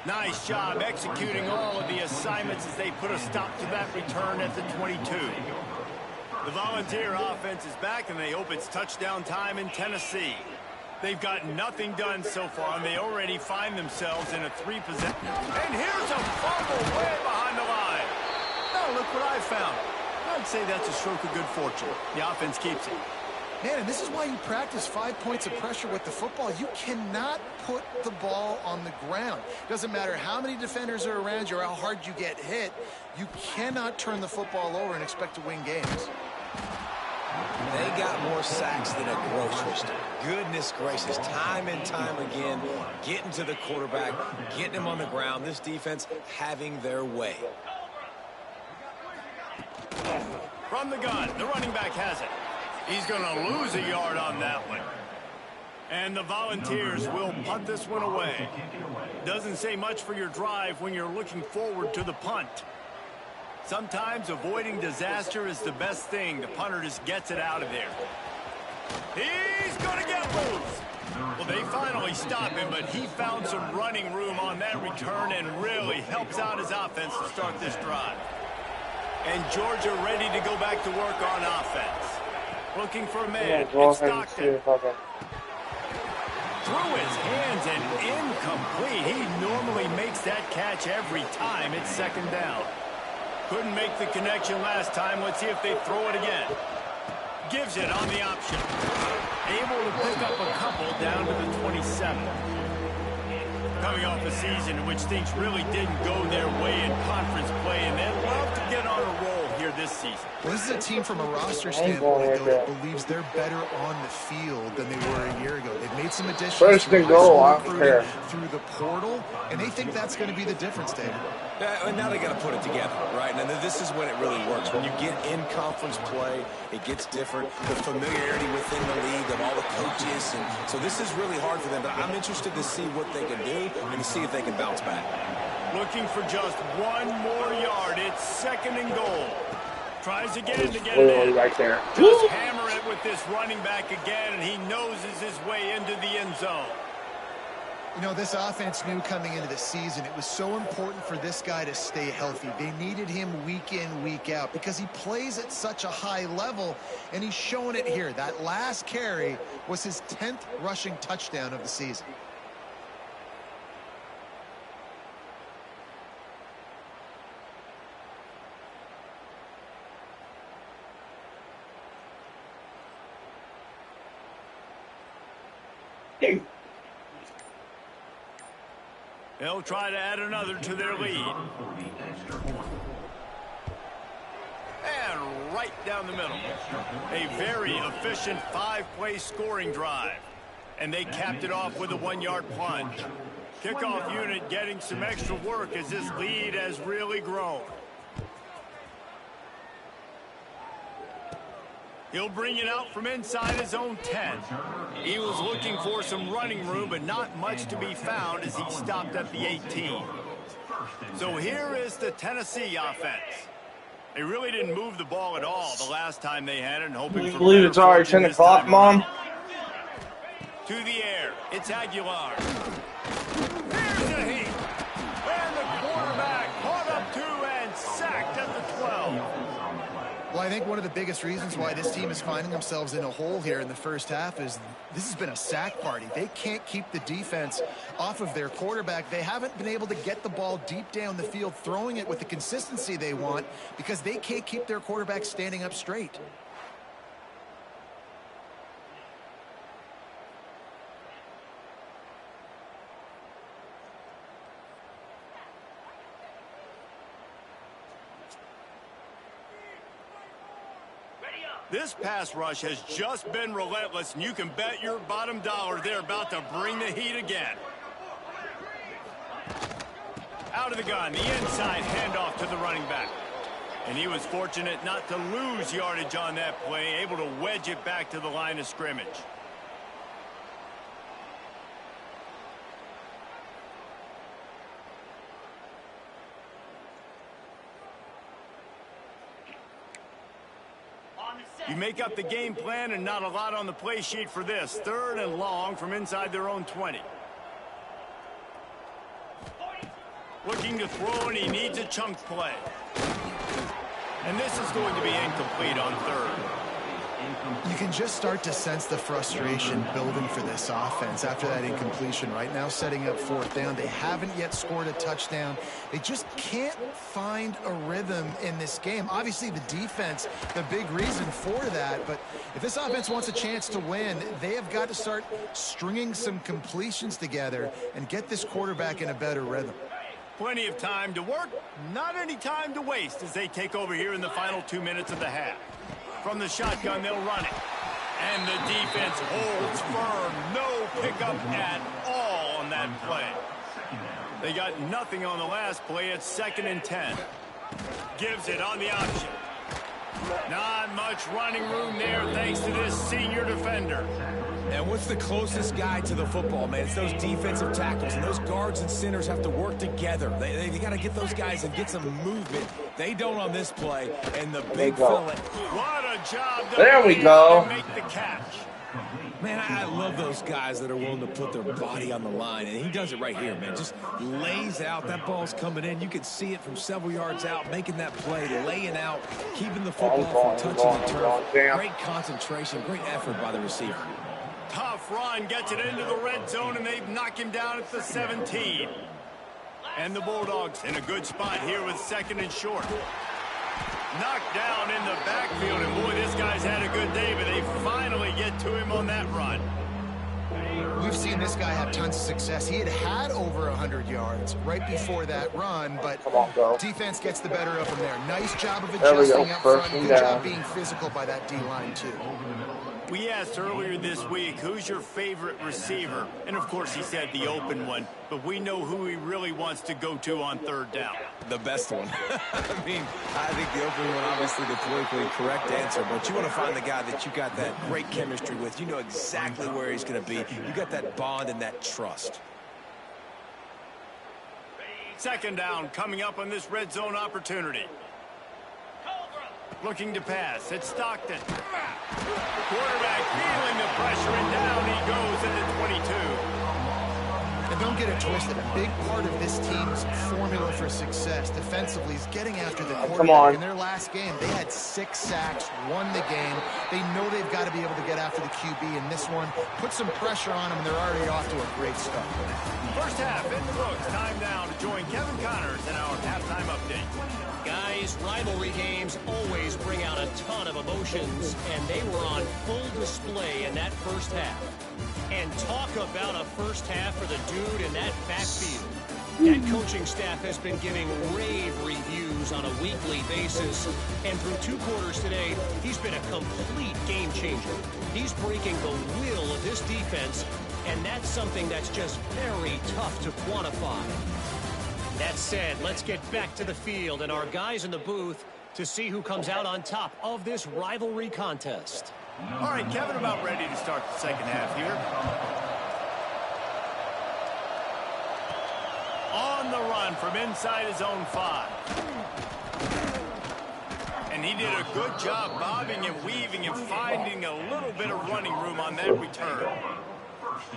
A: Nice job executing all of the assignments as they put a stop to that return at the 22. The Volunteer offense is back, and they hope it's touchdown time in Tennessee. They've got nothing done so far, and they already find themselves in a 3-possession. And here's a fumble way behind the line. Oh, look what I found. I'd say that's a stroke of good fortune. The offense keeps it.
C: Man, and this is why you practice 5 points of pressure with the football. You cannot put the ball on the ground. Doesn't matter how many defenders are around you or how hard you get hit. You cannot turn the football over and expect to win games.
B: They got more sacks than a grocery store. Goodness gracious, time and time again, getting to the quarterback, getting him on the ground. This defense having their way.
A: From the gun, the running back has it. He's going to lose a yard on that one. And the Volunteers will punt this one away. Doesn't say much for your drive when you're looking forward to the punt. Sometimes avoiding disaster is the best thing. The punter just gets it out of there. He's going to get loose. Well, they finally stop him, but he found some running room on that return and really helps out his offense to start this drive. And Georgia ready to go back to work on offense. Looking for a man. It's Stockton. Through his hands and incomplete. He normally makes that catch every time. It's second down. Couldn't make the connection last time. Let's see if they throw it again. Gives it on the option. Able to pick up a couple down to the 27. Coming off a season in which things really didn't go their way in conference play, and they'd love to get on a roll here this season.
C: Well, this is a team from a roster standpoint, though, that believes they're better on the field than they were a year ago. They've made some additions through the portal, and they think that's going to be the difference, David.
B: And now they got to put it together, right? And this is when it really works. When you get in conference play, it gets different. The familiarity within the league of all the coaches, and so this is really hard for them. But I'm interested to see what they can do and to see if they can bounce back.
A: Looking for just one more yard. It's second and goal. Tries again to get it in.
D: Right there.
A: Just hammer it with this running back again, and he noses his way into the end zone.
C: You know, this offense knew coming into the season it was so important for this guy to stay healthy. They needed him week in, week out because he plays at such a high level, and he's showing it here. That last carry was his 10th rushing touchdown of the season.
A: They'll try to add another to their lead. And right down the middle. A very efficient 5-play scoring drive. And they capped it off with a 1-yard plunge. Kickoff unit getting some extra work as this lead has really grown. He'll bring it out from inside his own 10. He was looking for some running room, but not much to be found as he stopped at the 18. So here is the Tennessee offense. They really didn't move the ball at all the last time they had it, and hoping for
D: believe it's already 10 o'clock, Mom?
A: To the air. It's Aguilar. Here's a heat. And the quarterback caught up to and sacked at the 12.
C: Well, I think one of the biggest reasons why this team is finding themselves in a hole here in the first half is this has been a sack party. They can't keep the defense off of their quarterback. They haven't been able to get the ball deep down the field, throwing it with the consistency they want because they can't keep their quarterback standing up straight.
A: This pass rush has just been relentless, and you can bet your bottom dollar they're about to bring the heat again. Out of the gun, the inside handoff to the running back. And he was fortunate not to lose yardage on that play, able to wedge it back to the line of scrimmage. You make up the game plan and not a lot on the play sheet for this. Third and long from inside their own 20. Looking to throw, and he needs a chunk play. And this is going to be incomplete on third.
C: You can just start to sense the frustration building for this offense after that incompletion. Right now setting up fourth down. They haven't yet scored a touchdown. They just can't find a rhythm in this game. Obviously the defense, the big reason for that, but if this offense wants a chance to win, they have got to start stringing some completions together and get this quarterback in a better rhythm.
A: Plenty of time to work, not any time to waste as they take over here in the final 2 minutes of the half. From the shotgun, they'll run it. And the defense holds firm. No pickup at all on that play. They got nothing on the last play. It's 2nd and 10. Gives it on the option. Not much running room there thanks to this senior defender.
B: And what's the closest guy to the football, man? It's those defensive tackles, and those guards and centers have to work together. They got to get those guys and get some movement. They don't on this play, and the big fella.
A: What a job.
D: There we go.
A: Make the catch.
B: Man, I love those guys that are willing to put their body on the line, and he does it right here, man. Just lays out. That ball's coming in. You can see it from several yards out, making that play, laying out, keeping the football from touching the turf. Great concentration, great effort by the receiver.
A: Tough run, gets it into the red zone, and they knock him down at the 17. And the Bulldogs in a good spot here with 2nd and short. Knocked down in the backfield, and boy, this guy's had a good day, but they finally get to him on that run.
C: We've seen this guy have tons of success. He had over 100 yards right before that run, but defense gets the better of him there. Nice job of adjusting up front. Good job being physical by that D-line, too.
A: We asked earlier this week, who's your favorite receiver? And, of course, he said the open one, but we know who he really wants to go to on 3rd down.
B: The best one. I mean, I think the open one, obviously the politically correct answer, but you want to find the guy that you got that great chemistry with. You know exactly where he's going to be. You got that bond and that trust.
A: 2nd down coming up on this red zone opportunity. Looking to pass. It's Stockton. Quarterback feeling the pressure, and down he goes at the 22.
C: And don't get it twisted. A big part of this team's formula for success defensively is getting after the quarterback. In their last game, they had 6 sacks, won the game. They know they've got to be able to get after the QB in this one. Put some pressure on them, and they're already off to a great start.
A: First half in the books. Time now to join Kevin Connors in our halftime update.
E: Guys, rivalry games always bring out a ton of emotions, and they were on full display in that first half. And talk about a first half for the dude in that backfield. That coaching staff has been giving rave reviews on a weekly basis, and through 2 quarters today, he's been a complete game changer. He's breaking the will of this defense, and that's something that's just very tough to quantify. That said, let's get back to the field and our guys in the booth to see who comes out on top of this rivalry contest.
A: All right, Kevin, about ready to start the second half here. On the run from inside his own 5. And he did a good job bobbing and weaving and finding a little bit of running room on that return.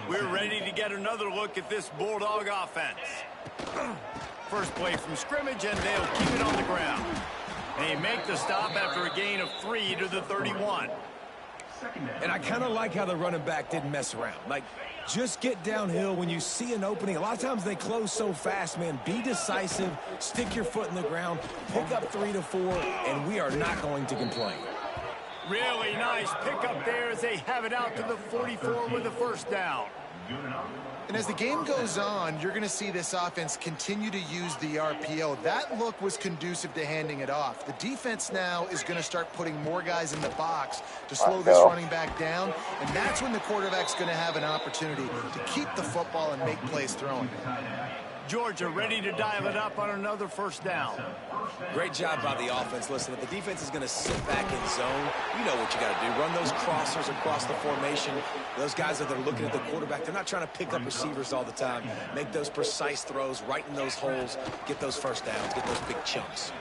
A: We're ready to get another look at this Bulldog offense. First play from scrimmage, and they'll keep it on the ground. They make the stop after a gain of 3 to the 31.
B: And I kind of like how the running back didn't mess around. Like, just get downhill when you see an opening. A lot of times they close so fast, man. Be decisive, stick your foot in the ground, pick up 3 to 4, and we are not going to complain.
A: Really nice pickup there as they have it out to the 44 with the first down.
C: And as the game goes on, you're going to see this offense continue to use the RPO. That look was conducive to handing it off. The defense now is going to start putting more guys in the box to slow this running back down, and that's when the quarterback's going to have an opportunity to keep the football and make plays throwing.
A: Georgia ready to dial it up on another first down.
B: Great job by the offense. Listen, if the defense is going to sit back in zone, you know what you got to do. Run those crossers across the formation. Those guys that are looking at the quarterback, they're not trying to pick up receivers all the time. Make those precise throws right in those holes. Get those first downs. Get those big chunks.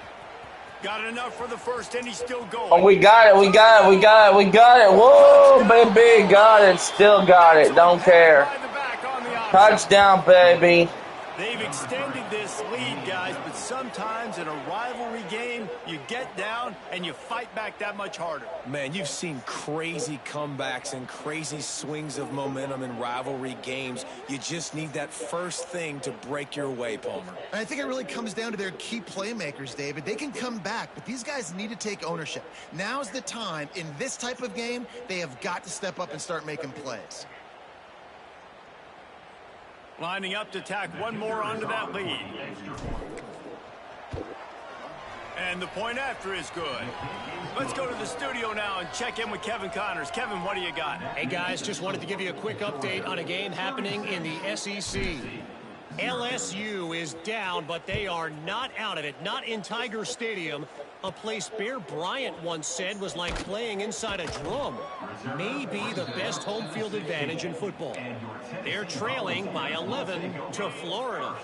A: Got enough for the first, and he's still going.
D: Oh, we got it. We got it. We got it. We got it. Whoa, baby. Got it. Still got it. Don't care. Touchdown, baby.
A: They've extended this lead, guys, but sometimes in a rivalry game, you get down and you fight back that much harder.
B: Man, you've seen crazy comebacks and crazy swings of momentum in rivalry games. You just need that first thing to break your way, Palmer.
C: I think it really comes down to their key playmakers, David. They can come back, but these guys need to take ownership. Now's the time. In this type of game, they have got to step up and start making plays. Lining up to tack one more onto that lead.
A: And the point after is good. Let's go to the studio now and check in with Kevin Connors. Kevin, what do you got?
E: Hey, guys, just wanted to give you a quick update on a game happening in the SEC. LSU is down, but they are not out of it, not in Tiger Stadium, a place Bear Bryant once said was like playing inside a drum. Maybe the best home field advantage in football. They're trailing by 11 to Florida.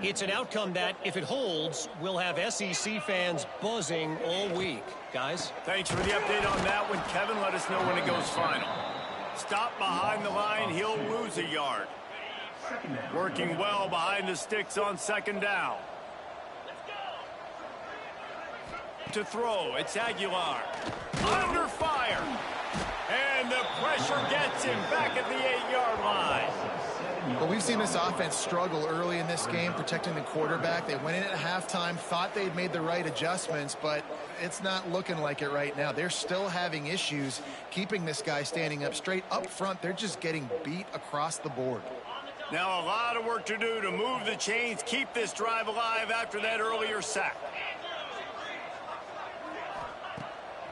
E: It's an outcome that, if it holds, will have SEC fans buzzing all week. Guys?
A: Thanks for the update on that one, Kevin. Let us know when it goes final. Stop behind the line, he'll lose a yard. Working well behind the sticks on second down. To throw, it's Aguilar. Under fire. And the pressure gets him back at the 8-yard line.
C: Well, we've seen this offense struggle early in this game, protecting the quarterback. They went in at halftime, thought they'd made the right adjustments, but it's not looking like it right now. They're still having issues keeping this guy standing up straight. Up front, they're just getting beat across the board.
A: Now a lot of work to do to move the chains, keep this drive alive after that earlier sack.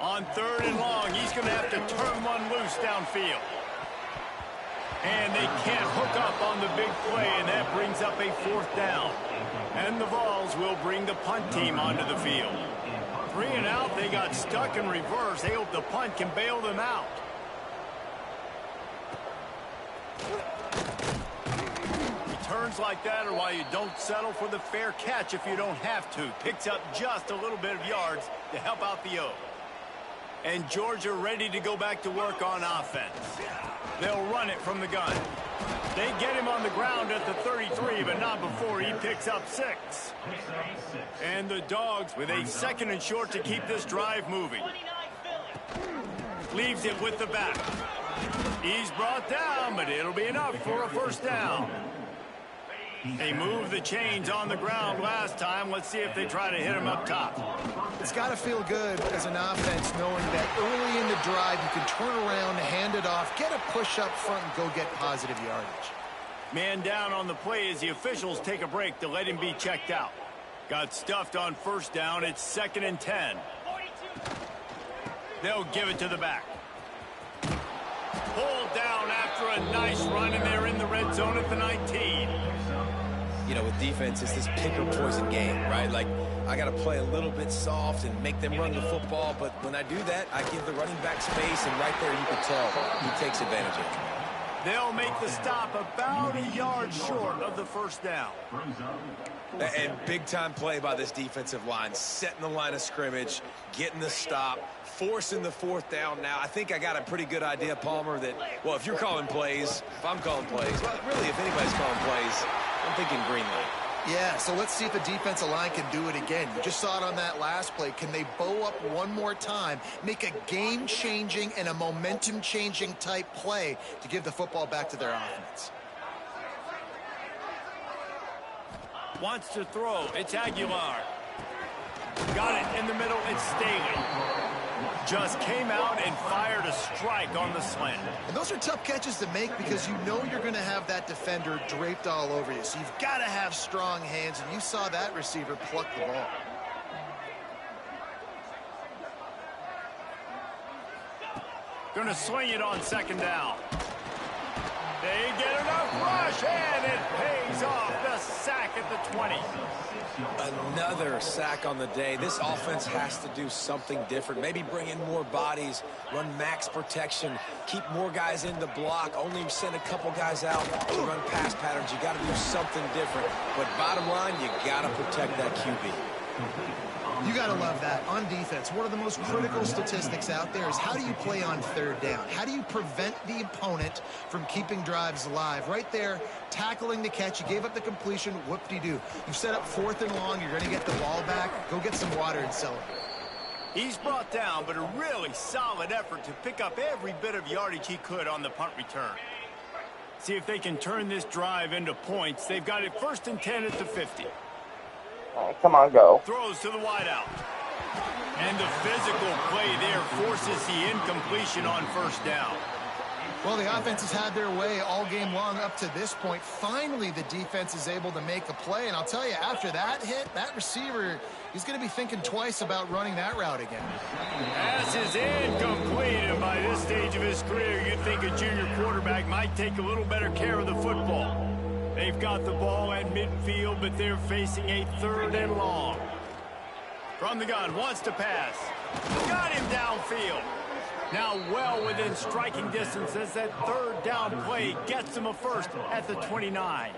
A: On 3rd and long, he's going to have to turn one loose downfield. And they can't hook up on the big play, and that brings up a 4th down. And the Vols will bring the punt team onto the field. 3 and out, they got stuck in reverse. They hope the punt can bail them out. Turns like that are why you don't settle for the fair catch if you don't have to. Picks up just a little bit of yards to help out the O. And Georgia ready to go back to work on offense. They'll run it from the gun. They get him on the ground at the 33, but not before he picks up 6. And the Dogs with a 2nd and short to keep this drive moving. Leaves it with the back. He's brought down, but it'll be enough for a 1st down. They moved the chains on the ground last time. Let's see if they try to hit him up top.
C: It's got to feel good as an offense knowing that early in the drive you can turn around, hand it off, get a push up front, and go get positive yardage.
A: Man down on the play as the officials take a break to let him be checked out. Got stuffed on 1st down. It's 2nd and 10. They'll give it to the back. Pulled down after a nice run, and they're in the red zone at the 19.
B: You know, with defense, it's this pick or poison game, right? Like, I got to play a little bit soft and make them run the football, but when I do that, I give the running back space, and right there you can tell he takes advantage of it.
A: They'll make the stop about a yard short of the 1st down.
B: And big-time play by this defensive line, setting the line of scrimmage, getting the stop, forcing the 4th down. Now, I think I got a pretty good idea, Palmer, that, well, if you're calling plays, if I'm calling plays, well, really, if anybody's calling plays, I'm thinking green light.
C: Yeah, so let's see if the defensive line can do it again. You just saw it on that last play. Can they bow up one more time, make a game-changing and a momentum-changing type play to give the football back to their offense?
A: Wants to throw. It's Aguilar. Got it in the middle. It's Staley. Just came out and fired a strike on the slant.
C: And those are tough catches to make because you know you're going to have that defender draped all over you. So you've got to have strong hands, and you saw that receiver pluck the ball.
A: Going to swing it on 2nd down. They get enough rush, and it pays off. The sack at the 20.
B: Another sack on the day. This offense has to do something different. Maybe bring in more bodies, run max protection, keep more guys in the block, only send a couple guys out to run pass patterns. You got to do something different. But bottom line, you got to protect that QB.
C: You got to love that. On defense, one of the most critical statistics out there is how do you play on 3rd down? How do you prevent the opponent from keeping drives alive? Right there, tackling the catch. You gave up the completion. Whoop-de-doo. You've set up 4th and long. You're going to get the ball back. Go get some water and celebrate.
A: He's brought down, but a really solid effort to pick up every bit of yardage he could on the punt return. See if they can turn this drive into points. They've got it 1st and 10 at the 50.
D: All right, come on, go.
A: Throws to the wideout. And the physical play there forces the incompletion on 1st down.
C: Well, the offense has had their way all game long up to this point. Finally, the defense is able to make a play. And I'll tell you, after that hit, that receiver, he's going to be thinking twice about running that route again.
A: Pass is incomplete, and by this stage of his career, you'd think a junior quarterback might take a little better care of the football. They've got the ball at midfield, but they're facing a 3rd and long. From the gun, wants to pass. Got him downfield. Now well within striking distance as that 3rd down play gets him a first at the 29.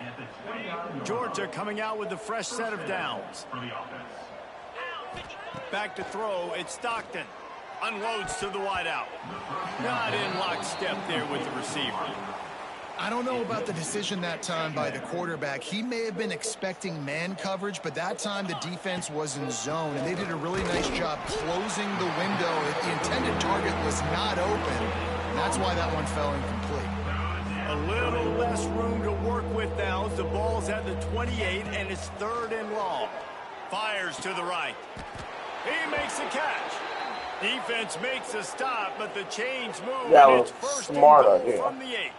A: Georgia coming out with a fresh set of downs. Back to throw, it's Stockton. Unloads to the wideout. Not in lockstep there with the receiver.
C: I don't know about the decision that time by the quarterback. He may have been expecting man coverage, but that time the defense was in zone, and they did a really nice job closing the window. The intended target was not open. That's why that one fell incomplete.
A: A little less room to work with now as the ball's at the 28, and it's 3rd and long. Fires to the right. He makes a catch. Defense makes a stop, but the chains move, and it's 1st and goal from the 8.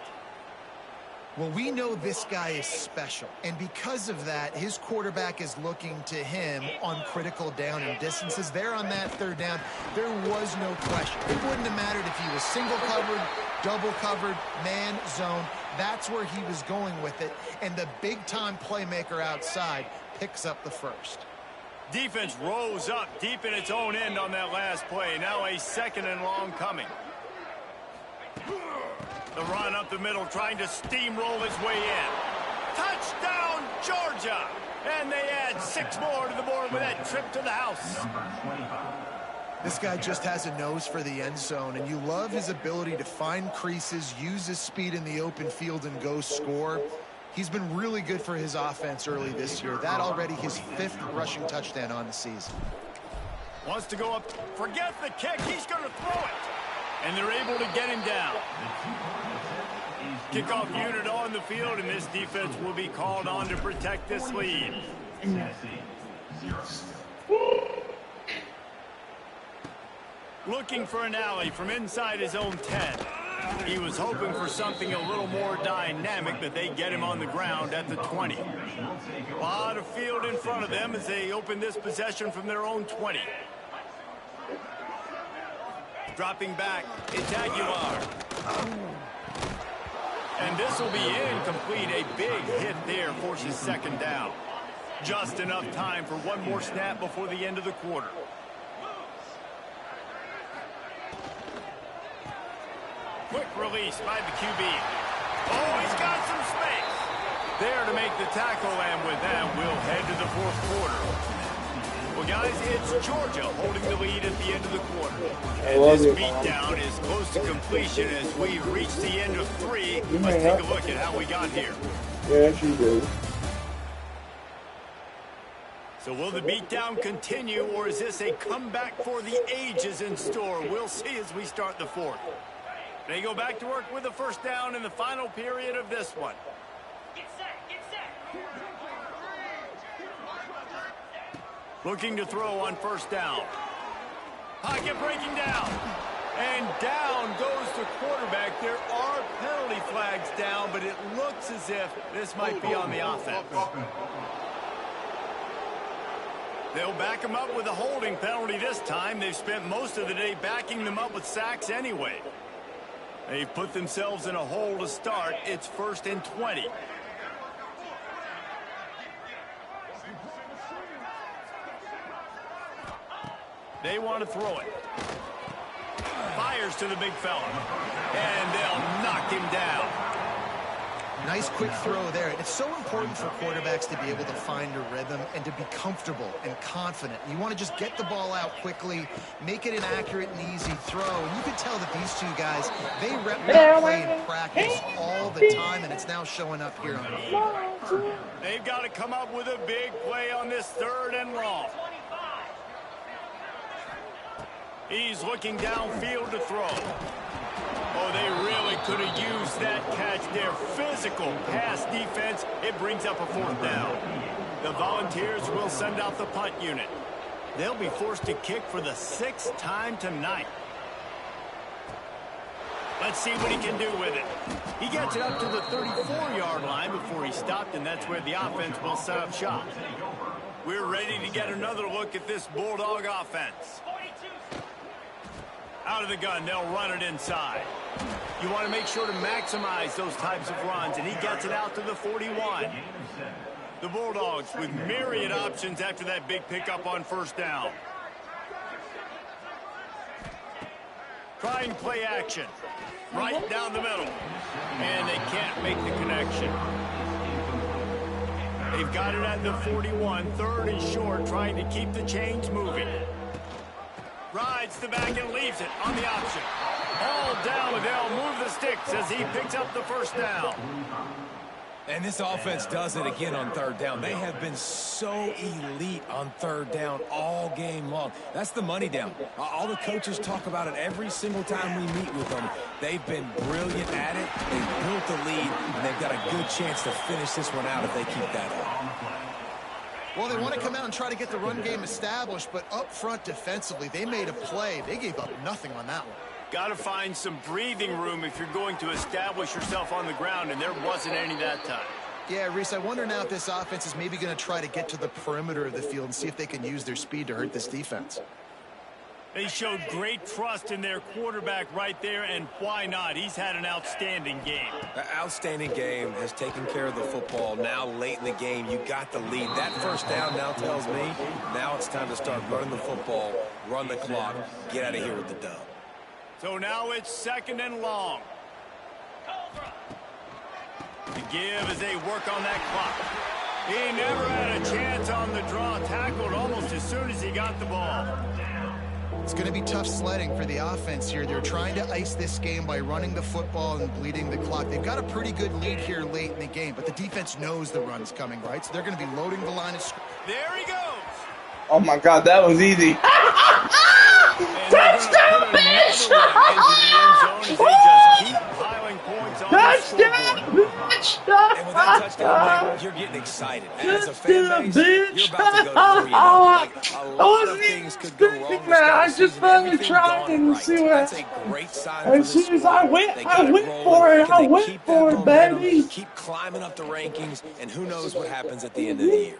C: Well, we know this guy is special, and because of that, his quarterback is looking to him on critical down and distances. There on that 3rd down, there was no question. It wouldn't have mattered if he was single covered, double covered, man, zone. That's where he was going with it, and the big-time playmaker outside picks up the first.
A: Defense rose up deep in its own end on that last play. Now a 2nd and long coming. The run up the middle, trying to steamroll his way in. Touchdown, Georgia! And they add 6 more to the board with that trip to the house.
C: This guy just has a nose for the end zone, and you love his ability to find creases, use his speed in the open field, and go score. He's been really good for his offense early this year. That already his 5th rushing touchdown on the season.
A: Wants to go up, forget the kick, he's going to throw it. And they're able to get him down. Kickoff unit on the field, and this defense will be called on to protect this lead. Looking for an alley from inside his own 10. He was hoping for something a little more dynamic, but they get him on the ground at the 20. A lot of field in front of them as they open this possession from their own 20. Dropping back, it's Aguilar. And this will be incomplete. A big hit there forces 2nd down. Just enough time for one more snap before the end of the quarter. Quick release by the QB. Oh, he's got some space. There to make the tackle, and with that, we'll head to the 4th quarter. Well, guys, it's Georgia holding the lead at the end of the quarter. And this beatdown is close to completion as we reach the end of 3. Let's take a look at how we got here.
D: Yes, you do.
A: So will the beatdown continue, or is this a comeback for the ages in store? We'll see as we start the 4th. They go back to work with the 1st down in the final period of this one. Looking to throw on 1st down. Pocket breaking down. And down goes the quarterback. There are penalty flags down, but it looks as if this might be on the offense. They'll back him up with a holding penalty this time. They've spent most of the day backing them up with sacks anyway. They've put themselves in a hole to start. It's 1st and 20. They want to throw it. Fires to the big fella. And they'll knock him down.
C: Nice quick throw there. It's so important for quarterbacks to be able to find a rhythm and to be comfortable and confident. You want to just get the ball out quickly, make it an accurate and easy throw. And you can tell that these two guys, they rep that play in practice all the time, and it's now showing up here on the field.
A: They've got to come up with a big play on this 3rd and long. He's looking downfield to throw. Oh, they really could have used that catch there. Physical pass defense. It brings up a 4th down. The Volunteers will send out the punt unit. They'll be forced to kick for the 6th time tonight. Let's see what he can do with it. He gets it up to the 34-yard line before he stopped, and that's where the offense will set up shop. We're ready to get another look at this Bulldog offense. Out of the gun, they'll run it inside. You want to make sure to maximize those types of runs, and he gets it out to the 41. The Bulldogs with myriad options after that big pickup on first down. Trying play action. Right down the middle. And they can't make the connection. They've got it at the 41. Third and short, trying to keep the chains moving. Rides the back and leaves it on the option. All down, and they'll move the sticks as he picks up the first down.
B: And this offense does it again on third down. They have been so elite on third down all game long. That's the money down. All the coaches talk about it every single time we meet with them. They've been brilliant at it. They've built the lead, and they've got a good chance to finish this one out if they keep that up.
C: Well, they want to come out and try to get the run game established, but up front defensively, they made a play. They gave up nothing on that one.
A: Got to find some breathing room if you're going to establish yourself on the ground, and there wasn't any that time.
C: Yeah, Reese, I wonder now if this offense is maybe going to try to get to the perimeter of the field and see if they can use their speed to hurt this defense.
A: They showed great trust in their quarterback right there, and why not? He's had an outstanding game.
B: An outstanding game, has taken care of the football. Now late in the game, you got the lead. That first down now tells me now it's time to start running the football, run the clock, get out of here with the dub.
A: So now it's second and long. The give as they work on that clock. He never had a chance on the draw. Tackled almost as soon as he got the ball.
C: It's going to be tough sledding for the offense here. They're trying to ice this game by running the football and bleeding the clock. They've got a pretty good lead here late in the game, but the defense knows the run's coming, right? So they're going to be loading the line of scrimmage.
A: There he goes.
D: Oh my God, that was easy. Touchdown, bitch! Touchdown, bitch!
B: And with that touchdown, you're getting excited. As a fan base, you're about to go 3-0. Like, a lot of things could go wrong.
D: I just finally tried and see what.
B: That's a great sign for
D: As
B: this
D: soon as I
B: squad.
D: went
B: They got
D: for it.
B: rolling.
D: I
B: Can they
D: went
B: keep
D: for
B: that
D: it,
B: momentum,
D: baby.
B: keep climbing up the rankings, and who knows what happens at the end of the year.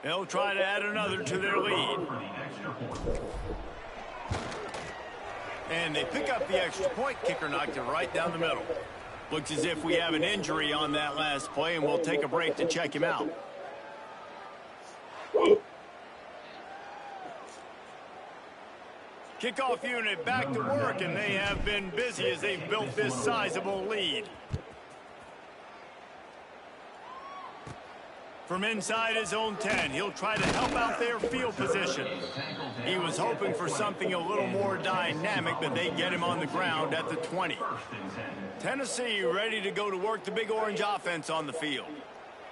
A: They'll try to add another to their lead. And they pick up the extra point. Kicker knocked it right down the middle. Looks as if we have an injury on that last play, and we'll take a break to check him out. Kickoff unit back to work, and they have been busy as they've built this sizable lead. From inside his own 10, he'll try to help out their field position. He was hoping for something a little more dynamic, but they get him on the ground at the 20. Tennessee ready to go to work the Big Orange offense on the field.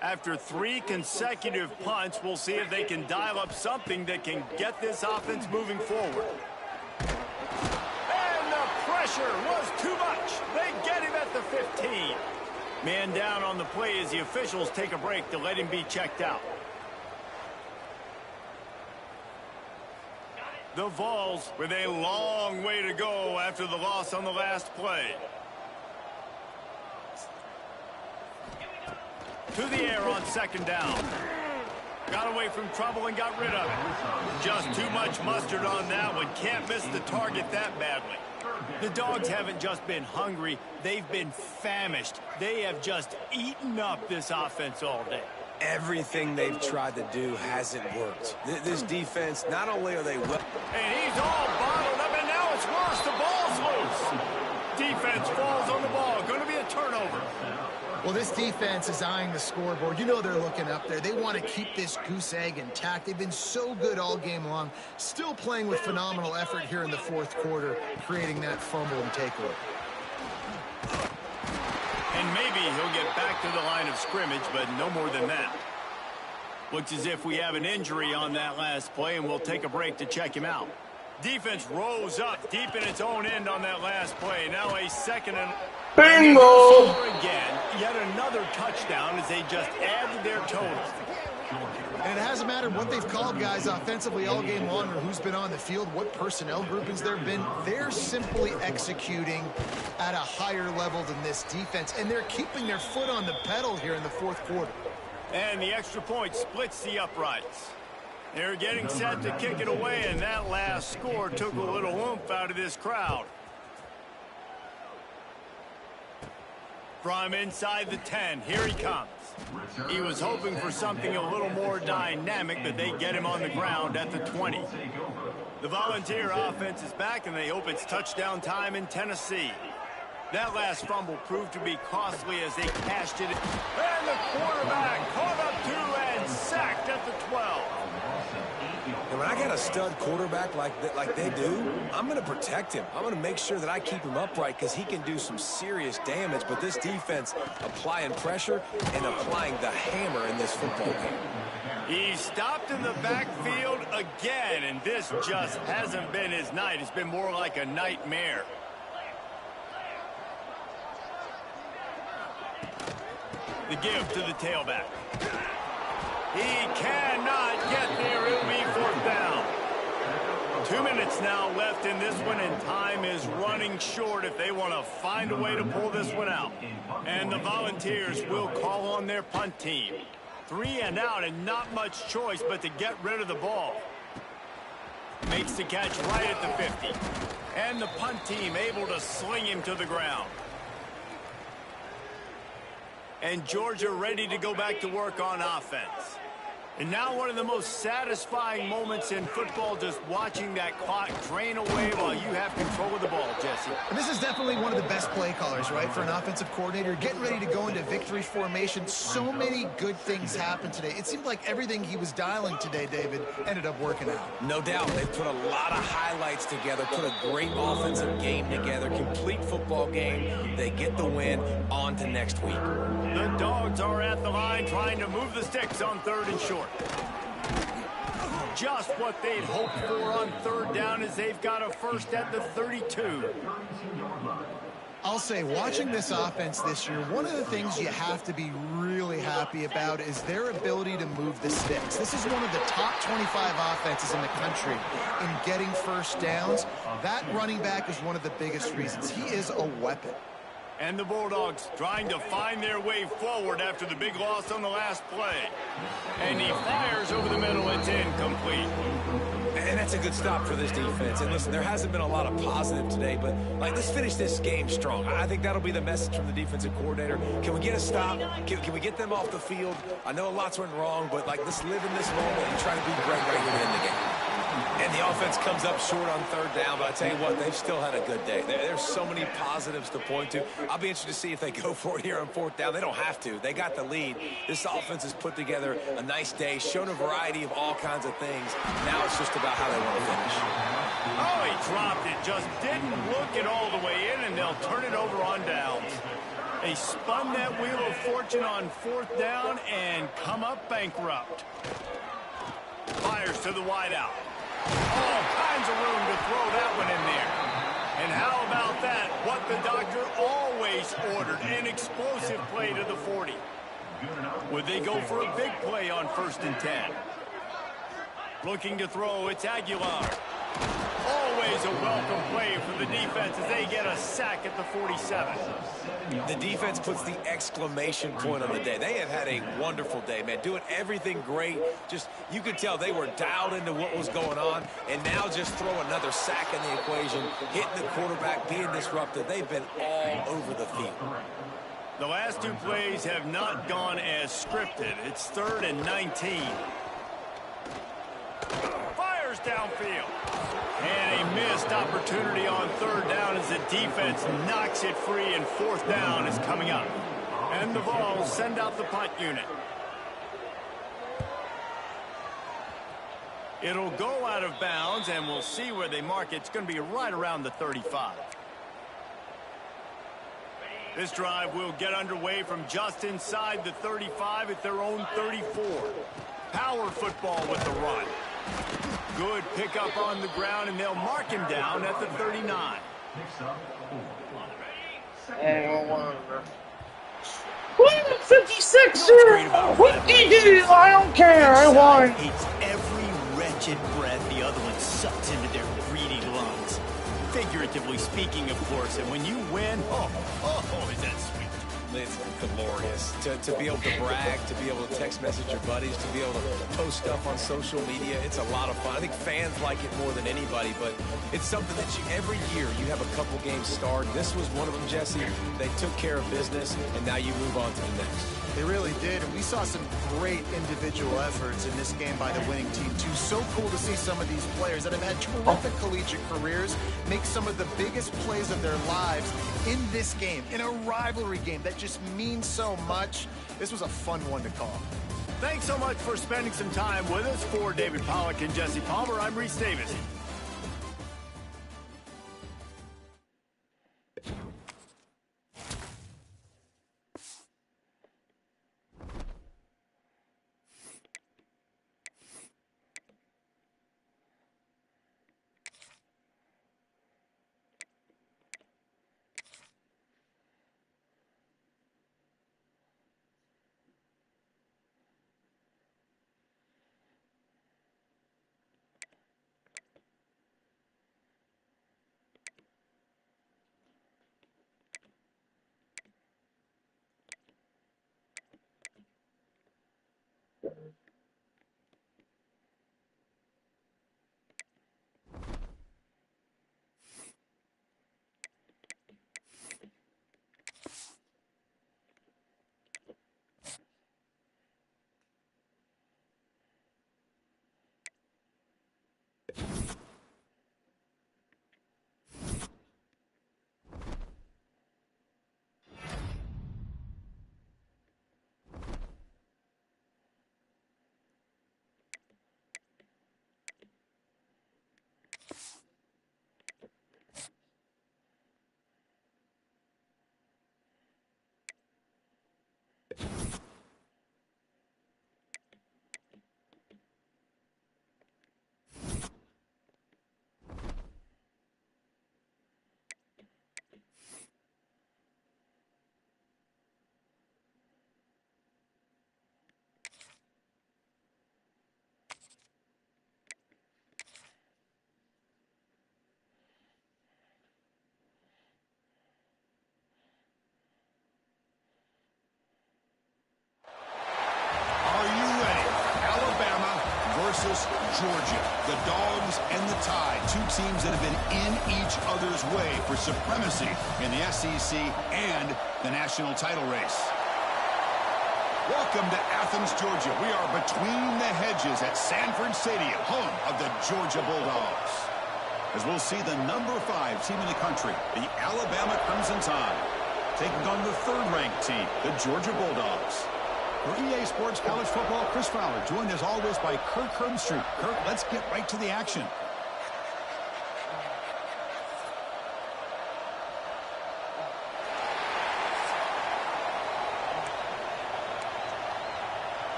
A: After 3 consecutive punts, we'll see if they can dial up something that can get this offense moving forward. And the pressure was too much. They get him at the 15. Man down on the play as the officials take a break to let him be checked out. The Vols with a long way to go after the loss on the last play. To the air on second down. Got away from trouble and got rid of it. Just too much mustard on that one. Can't miss the target that badly. The Dogs haven't just been hungry, they've been famished. They have just eaten up this offense all day.
B: Everything they've tried to do hasn't worked. This defense, not only are they well...
A: And he's all bottled up, and now it's worse. The ball's loose. Defense falls on the ball. Going to be a turnover.
C: Well, this defense is eyeing the scoreboard. You know they're looking up there. They want to keep this goose egg intact. They've been so good all game long. Still playing with phenomenal effort here in the fourth quarter, creating that fumble and takeaway.
A: And maybe he'll get back to the line of scrimmage, but no more than that. Looks as if we have an injury on that last play, and we'll take a break to check him out. Defense rose up deep in its own end on that last play. Now a second and...
D: Bingo!
A: Again, yet another touchdown as they just add to their total.
C: And it hasn't mattered what they've called guys offensively all game long or who's been on the field, what personnel groupings there have been. They're simply executing at a higher level than this defense, and they're keeping their foot on the pedal here in the fourth quarter.
A: And the extra point splits the uprights. They're getting set to kick it away, and that last score took a little oomph out of this crowd. From inside the 10, here he comes. He was hoping for something a little more dynamic, but they get him on the ground at the 20. The Volunteer offense is back, and they hope it's touchdown time in Tennessee. That last fumble proved to be costly as they cashed it. And the quarterback caught up to and sacked at the 12.
B: And when I got a stud quarterback like they do, I'm going to protect him. I'm going to make sure that I keep him upright because he can do some serious damage. But this defense applying pressure and applying the hammer in this football game.
A: He stopped in the backfield again, and this just hasn't been his night. It's been more like a nightmare. The give to the tailback. He cannot get there. It'll be fourth down. 2 minutes now left in this one, and time is running short if they want to find a way to pull this one out. And the Volunteers will call on their punt team. 3 and out, and not much choice but to get rid of the ball. Makes the catch right at the 50. And the punt team able to sling him to the ground. And Georgia ready to go back to work on offense. And now one of the most satisfying moments in football, just watching that clock drain away while you have control of the ball, Jesse.
C: And this is definitely one of the best play callers, right, for an offensive coordinator. Getting ready to go into victory formation. So many good things happened today. It seemed like everything he was dialing today, David, ended up working out.
B: No doubt. They put a lot of highlights together, put a great offensive game together, complete football game. They get the win. On to next week.
A: The Dogs are at the line trying to move the sticks on 3rd and short. Just what they'd hoped for on 3rd down as they've got a first at the 32.
C: I'll say, watching this offense this year, one of the things you have to be really happy about is their ability to move the sticks. This is one of the top 25 offenses in the country in getting first downs. That running back is one of the biggest reasons. He is a weapon.
A: And the Bulldogs trying to find their way forward after the big loss on the last play. And he fires over the middle. It's incomplete.
B: And that's a good stop for this defense. And listen, there hasn't been a lot of positive today, but let's finish this game strong. I think that'll be the message from the defensive coordinator. Can we get a stop? Can we get them off the field? I know a lot's went wrong, but let's live in this moment and try to be great right here to end the game. And the offense comes up short on 3rd down, but I tell you what, they've still had a good day. There's so many positives to point to. I'll be interested to see if they go for it here on 4th down. They don't have to. They got the lead. This offense has put together a nice day, shown a variety of all kinds of things. Now it's just about how they want to finish.
A: Oh, he dropped it. Just didn't look it all the way in, and they'll turn it over on downs. They spun that wheel of fortune on 4th down and come up bankrupt. Fires to the wideout. All kinds of room to throw that one in there. And how about that? What the doctor always ordered, an explosive play to the 40. Would they go for a big play on 1st and 10? Looking to throw, it's Aguilar. Always a welcome play for the defense as they get a sack at the 47.
B: The defense puts the exclamation point on the day. They have had a wonderful day, man. Doing everything great. Just, you could tell they were dialed into what was going on. And now just throw another sack in the equation. Hitting the quarterback, being disruptive. They've been all over the field.
A: The last 2 plays have not gone as scripted. It's 3rd and 19. Fires downfield. And a missed opportunity on 3rd down as the defense knocks it free, and 4th down is coming up. And the Vols send out the punt unit. It'll go out of bounds, and we'll see where they mark it. It's going to be right around the 35. This drive will get underway from just inside the 35 at their own 34. Power football with the run. Good pickup on the ground, and they'll mark him down at the 39.
D: Woo, 56 I don't care. I won.
A: Hates every wretched breath the other one sucks into their greedy lungs. Figuratively speaking, of course. And when you win, oh, is that sweet.
B: It's glorious to be able to brag, to be able to text message your buddies, to be able to post stuff on social media. It's a lot of fun. I think fans like it more than anybody, but it's something that every year you have a couple games starred. This was one of them, Jesse. They took care of business, and now you move on to the next.
C: They really did, and we saw some great individual efforts in this game by the winning team, too. So cool to see some of these players that have had terrific collegiate careers make some of the biggest plays of their lives in this game, in a rivalry game that just means so much. This was a fun one to call.
A: Thanks so much for spending some time with us. For David Pollack and Jesse Palmer, I'm Reese Davis.
I: versus Georgia. The Dogs and the Tide, two teams that have been in each other's way for supremacy in the SEC and the national title race. Welcome to Athens, Georgia. We are between the hedges at Sanford Stadium, home of the Georgia Bulldogs. As we'll see the number 5 team in the country, the Alabama Crimson Tide, taking on the third-ranked team, the Georgia Bulldogs. For EA Sports College Football, Chris Fowler, joined as always by Kirk Herbstreit. Kirk, let's get right to the action.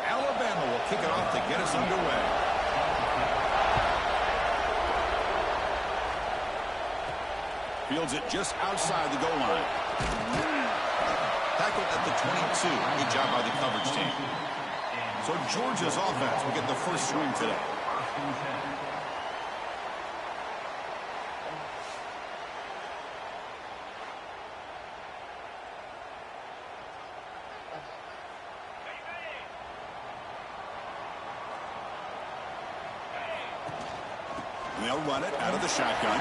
I: Alabama will kick it off to get us underway. Fields it just outside the goal line. Tackled at the 22. Good job by the coverage team. So Georgia's offense will get the first swing today. They'll run it out of the shotgun.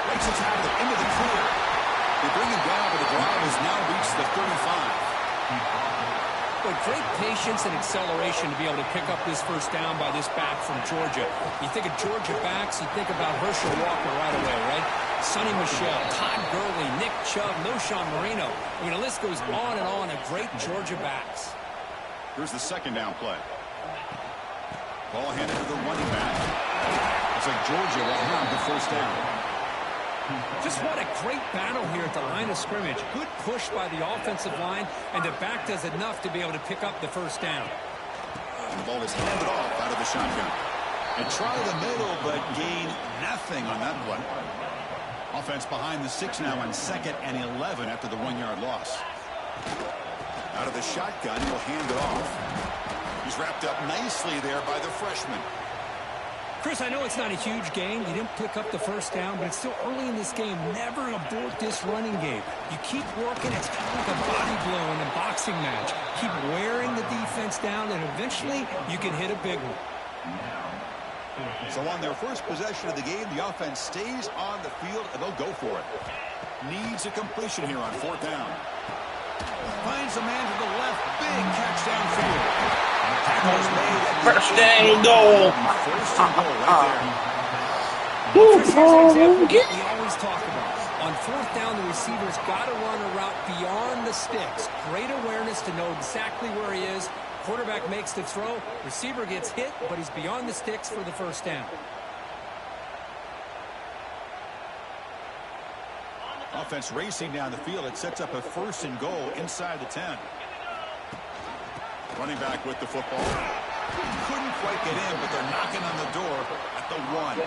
I: Breaks its habit into the clear. They bring him down, but the drive has now reached the 35.
E: But great patience and acceleration to be able to pick up this first down by this back from Georgia. You think of Georgia backs, you think about Herschel Walker right away, right? Sonny Michel, Todd Gurley, Nick Chubb, Knowshon Moreno. I mean, the list goes on and on of great Georgia backs.
I: Here's the second down play. Ball handed to the running back. Looks like Georgia will have the first down.
E: Just what a great battle here at the line of scrimmage. Good push by the offensive line, and the back does enough to be able to pick up the first down.
I: And the ball is handed off out of the shotgun. And try the middle, but gain nothing on that one. Offense behind the 6 now on 2nd and 11 after the 1-yard loss. Out of the shotgun, he'll hand it off. He's wrapped up nicely there by the freshman.
E: Chris, I know it's not a huge gain. You didn't pick up the first down, but it's still early in this game. Never abort this running game. You keep working. It's kind of like a body blow in a boxing match. Keep wearing the defense down, and eventually you can hit a big one.
I: So on their first possession of the game, the offense stays on the field, and they'll go for it. Needs a completion here on 4th down. Finds a man to the left. Big catch downfield. Tackles made.
D: First and goal.
I: First and goal right there.
E: Here's an example of what we always talk about. On 4th down, the receiver's got to run a route beyond the sticks. Great awareness to know exactly where he is. Quarterback makes the throw. Receiver gets hit, but he's beyond the sticks for the first down.
I: Offense racing down the field. It sets up a 1st and goal inside the 10. Running back with the football. Couldn't quite get in, but they're knocking on the door at the 1.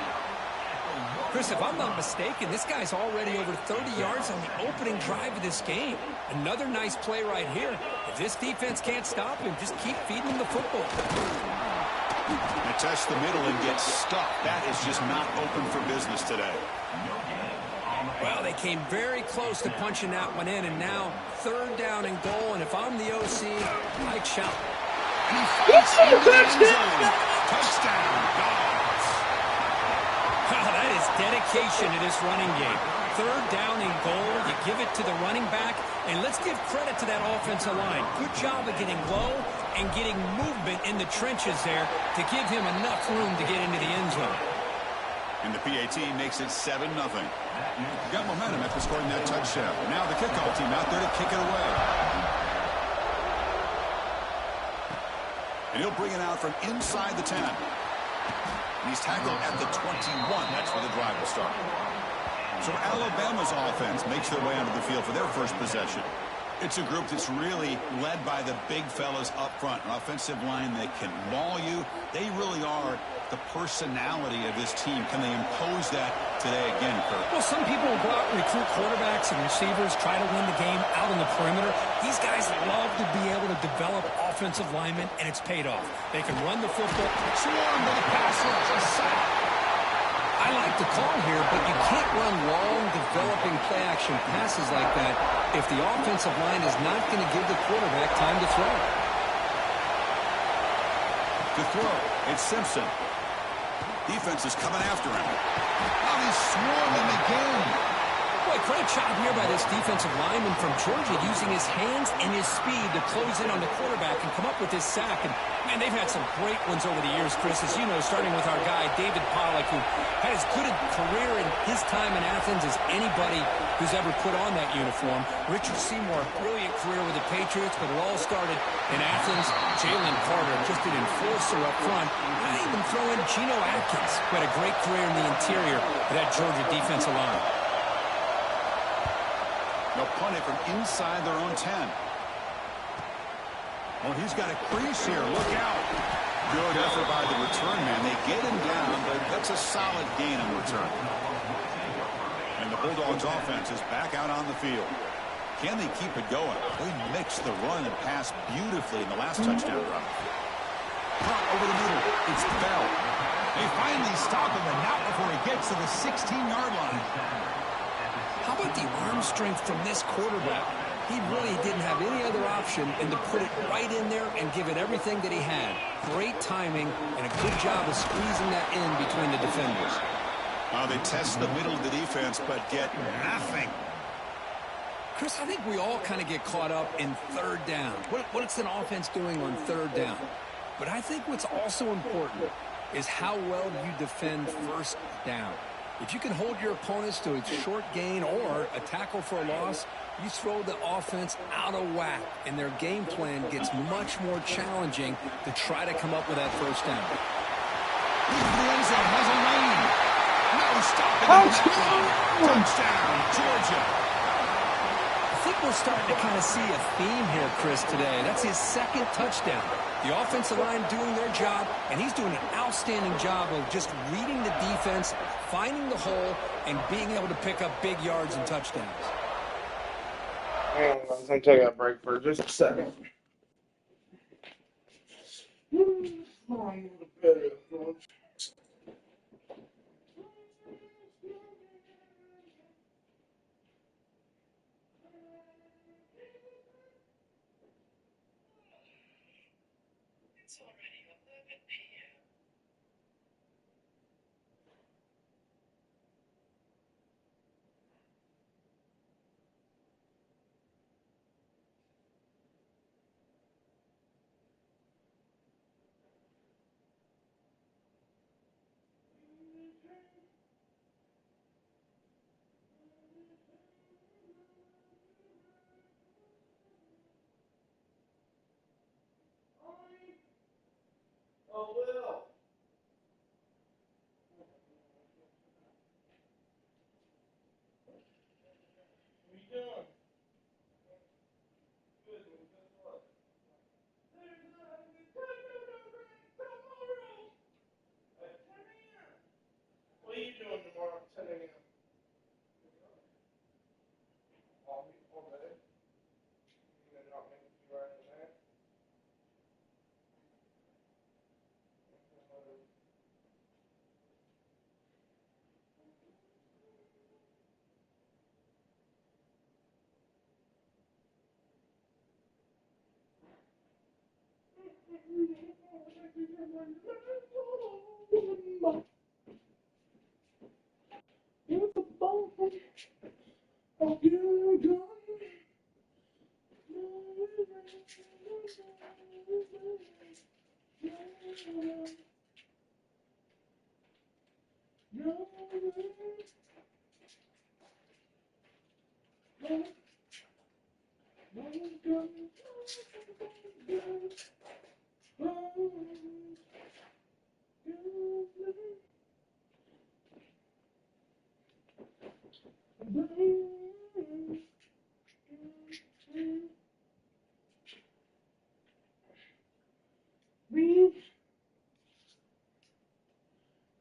E: Chris, if I'm not mistaken, this guy's already over 30 yards on the opening drive of this game. Another nice play right here. If this defense can't stop him, just keep feeding him the football.
I: They test the middle and get stuck. That is just not open for business today.
E: Well, they came very close to punching that one in, and now 3rd down and goal, and if I'm the OC, I'd shout.
I: Touchdown.
E: Wow, that is dedication to this running game. 3rd down and goal, you give it to the running back, and let's give credit to that offensive line. Good job of getting low and getting movement in the trenches there to give him enough room to get into the end zone.
I: And the PAT makes it 7-0. Got momentum after scoring that touchdown. Now the kickoff team out there to kick it away. And he'll bring it out from inside the 10. And he's tackled at the 21. That's where the drive will start. So Alabama's offense makes their way onto the field for their first possession. It's a group that's really led by the big fellas up front. An offensive line that can maul you. They really are the personality of this team. Can they impose that today again, Kirk?
E: Well, some people will go out and recruit quarterbacks and receivers, try to win the game out on the perimeter. These guys love to be able to develop offensive linemen, and it's paid off. They can run the football. Swarm with the pass rush. A sack. I like the call here, but you can't run long, developing play-action passes like that if the offensive line is not going to give the quarterback time to throw.
I: To throw, it's Simpson. Defense is coming after him. Now he's swarming again.
E: Boy, great job here by this defensive lineman from Georgia using his hands and his speed to close in on the quarterback and come up with this sack. And, man, they've had some great ones over the years, Chris, as you know, starting with our guy, David Pollack, who had as good a career in his time in Athens as anybody who's ever put on that uniform. Richard Seymour, brilliant career with the Patriots, but it all started in Athens. Jalen Carter, just an enforcer up front. I even throw in Geno Atkins, who had a great career in the interior of that Georgia defensive line.
I: They'll punt it from inside their own 10. Oh, he's got a crease here. Look out. Good effort by the return man. They get him down, but that's a solid gain on the return. And the Bulldogs offense is back out on the field. Can they keep it going? They mixed the run and pass beautifully in the last touchdown run. Over the middle. It's Bell. They finally stop him, and not before he gets to the 16-yard line.
E: How about the arm strength from this quarterback? He really didn't have any other option than to put it right in there and give it everything that he had. Great timing and a good job of squeezing that in between the defenders.
I: They test the middle of the defense, but get nothing.
E: Chris, I think we all kind of get caught up in 3rd down. What's an offense doing on 3rd down? But I think what's also important is how well you defend 1st down. If you can hold your opponents to a short gain or a tackle for a loss, you throw the offense out of whack, and their game plan gets much more challenging to try to come up with that 1st down.
I: Touchdown, Georgia.
E: I think we're starting to kind of see a theme here, Chris, today. That's his 2nd touchdown. The offensive line doing their job, and he's doing an outstanding job of just reading the defense, finding the hole, and being able to pick up big yards and touchdowns.
D: Hang on, I'm going to take a break for just a second.
F: It's already 11 p.m.
D: Oh, Will. What are you doing? Good. Guess what? There's not a tomorrow at 10 a.m. What are you doing tomorrow at 10 a.m.? All day? You're not making you right in there?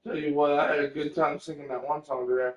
D: Tell you what, I had a good time singing that one song today.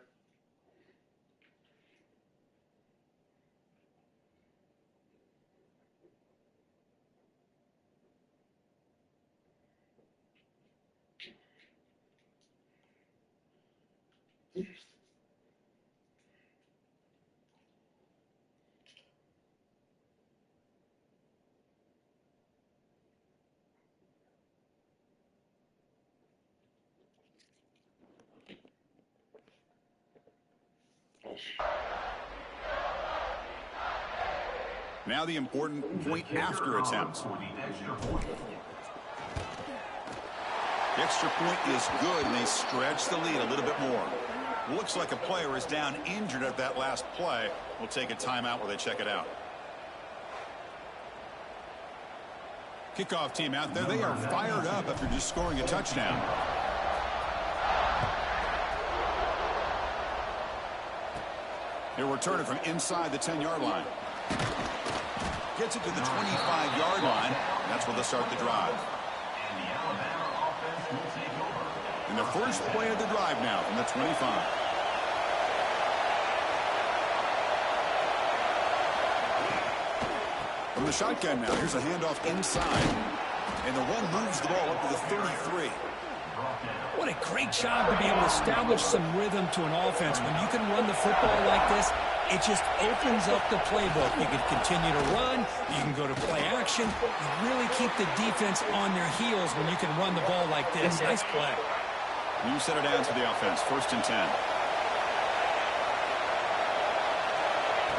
I: Now the important point after attempt. The extra point is good, and they stretch the lead a little bit more. Looks like a player is down injured at that last play. We'll take a timeout while they check it out. Kickoff team out there. They are fired up after just scoring a touchdown. He'll return it from inside the 10-yard line. Gets it to the 25-yard line. That's where they'll start the drive. And the first play of the drive now from the 25. From the shotgun now, here's a handoff inside. And the one moves the ball up to the 33.
E: What a great job to be able to establish some rhythm to an offense. When you can run the football like this, it just opens up the playbook. You can continue to run. You can go to play action. You really keep the defense on their heels when you can run the ball like this. Nice play.
I: You set it down to the offense. 1st and 10.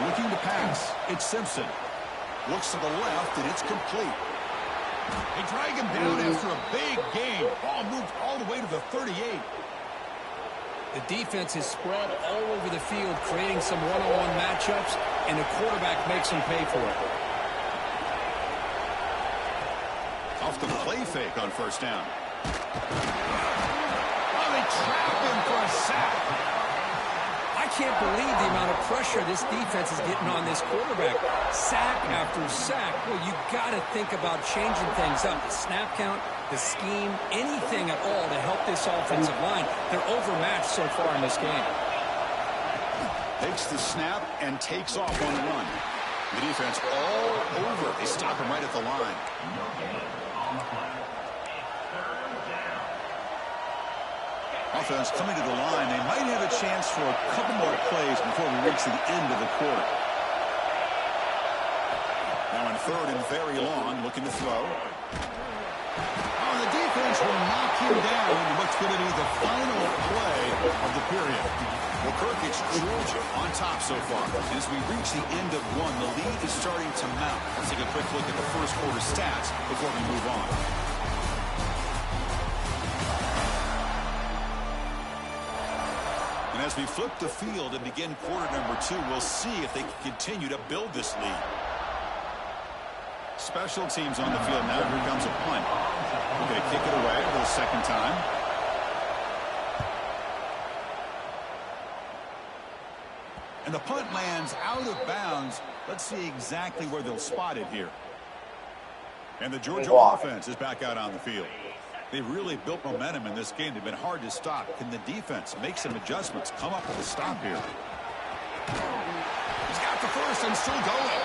I: Looking to pass. It's Simpson. Looks to the left, and it's complete. They drag him down after a big gain. Ball moved all the way to the 38.
E: The defense is spread all over the field, creating some one-on-one matchups, and the quarterback makes them pay for it.
I: Off the play fake on 1st down. Oh, they trap him for a sack.
E: I
J: can't believe the amount of pressure this defense is getting on this quarterback. Sack after sack. Well, you got to think about changing things up. The snap count, the scheme, anything at all to help this offensive line. They're overmatched so far in this game.
I: Takes the snap and takes off on the run. The defense all over. They stop him right at the line. Offense coming to the line. They might have a chance for a couple more plays before we reach the end of the quarter. Now on 3rd and very long, looking to throw. Oh, the defense will knock him down in what's going to be the final play of the period. Well, Kirk, it's Georgia on top so far. As we reach the end of one, the lead is starting to mount. Let's take a quick look at the first quarter stats before we move on. And as we flip the field and begin quarter number 2, we'll see if they can continue to build this lead. Special teams on the field now. Here comes a punt. We're going to kick it away for the second time. And the punt lands out of bounds. Let's see exactly where they'll spot it here. And the Georgia offense is back out on the field. They've really built momentum in this game. They've been hard to stop. Can the defense make some adjustments? Come up with a stop here. He's got the first and still going.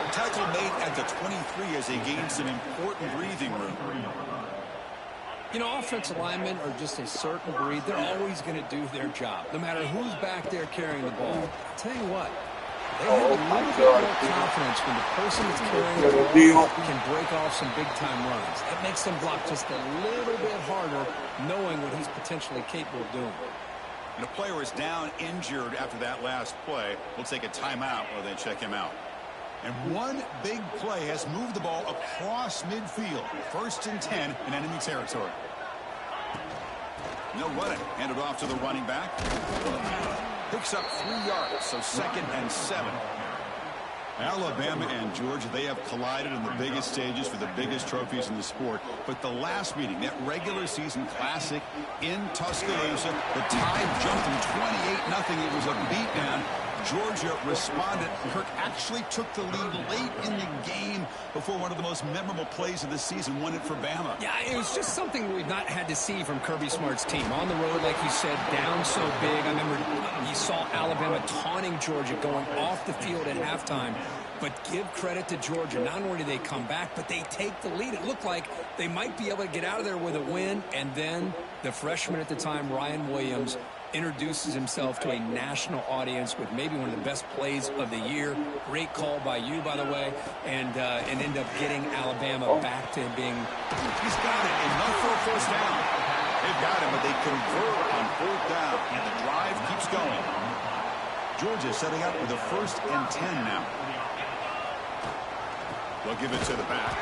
I: A tackle made at the 23 as they gain some important breathing room.
J: You know, offensive linemen are just a certain breed. They're always going to do their job, no matter who's back there carrying the ball. I'll tell you what, they have a little bit more confidence when the person that's carrying the ball can break off some big-time runs. That makes them block just a little bit harder, knowing what he's potentially capable of doing.
I: And a player is down injured after that last play. We'll take a timeout while they check him out. And one big play has moved the ball across midfield. 1st and 10 in enemy territory. No running. Handed off to the running back. Picks up 3 yards, so 2nd and 7. Alabama and Georgia, they have collided in the biggest stages for the biggest trophies in the sport. But the last meeting, that regular season classic in Tuscaloosa, the Tide jumped from 28-0. It was a beatdown. Georgia responded. Kirk actually took the lead late in the game before one of the most memorable plays of the season won it for Bama.
J: Yeah, it was just something we've not had to see from Kirby Smart's team. On the road, like you said, down so big. I remember you saw Alabama taunting Georgia going off the field at halftime. But give credit to Georgia. Not only do they come back, but they take the lead. It looked like they might be able to get out of there with a win. And then the freshman at the time, Ryan Williams, introduces himself to a national audience with maybe one of the best plays of the year. Great call by you, by the way, and end up getting Alabama back to being.
I: He's got it. Enough for a first down. They've got him, but they convert on 4th down, and the drive keeps going. Georgia setting up with a 1st and 10 now. They'll give it to the back.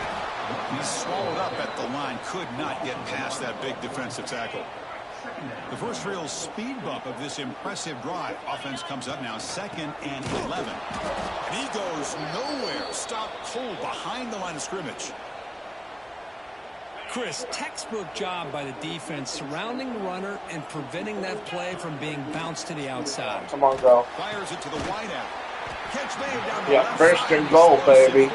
I: He's swallowed up at the line. Could not get past that big defensive tackle. The first real speed bump of this impressive drive. Offense comes up now, 2nd and 11. And he goes nowhere. Stopped cold behind the line of scrimmage.
J: Chris, textbook job by the defense surrounding the runner and preventing that play from being bounced to the outside.
D: Come on, go.
I: Fires it to the wide out. Catch made down the
D: left 1st and goal, baby.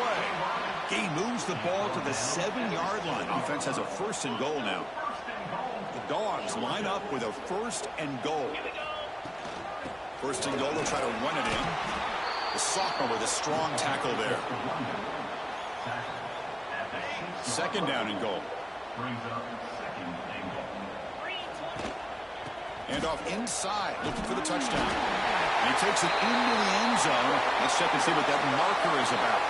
I: He moves the ball to the 7-yard line. Offense has a 1st and goal now. The Dogs line up with a 1st and goal. 1st and goal, they'll try to run it in. The sophomore with a strong tackle there. 2nd down and goal. And off inside, looking for the touchdown. And he takes it into the end zone. Let's check and see what that marker is about.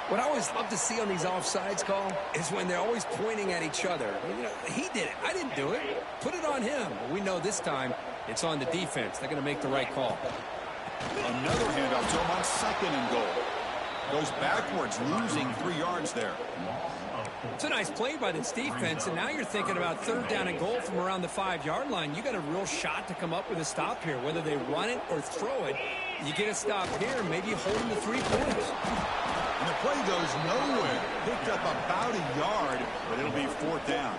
J: What I always love to see on these offsides call is when they're always pointing at each other. You know, he did it. I didn't do it. Put it on him. But we know this time it's on the defense. They're going to make the right call.
I: Another handoff to him on 2nd and goal. Goes backwards, losing 3 yards there.
J: It's a nice play by this defense, and now you're thinking about 3rd down and goal from around the 5-yard line. You got a real shot to come up with a stop here. Whether they run it or throw it, you get a stop here, maybe hold them to 3 points.
I: And the play goes nowhere. Picked up about a yard, but it'll be 4th down.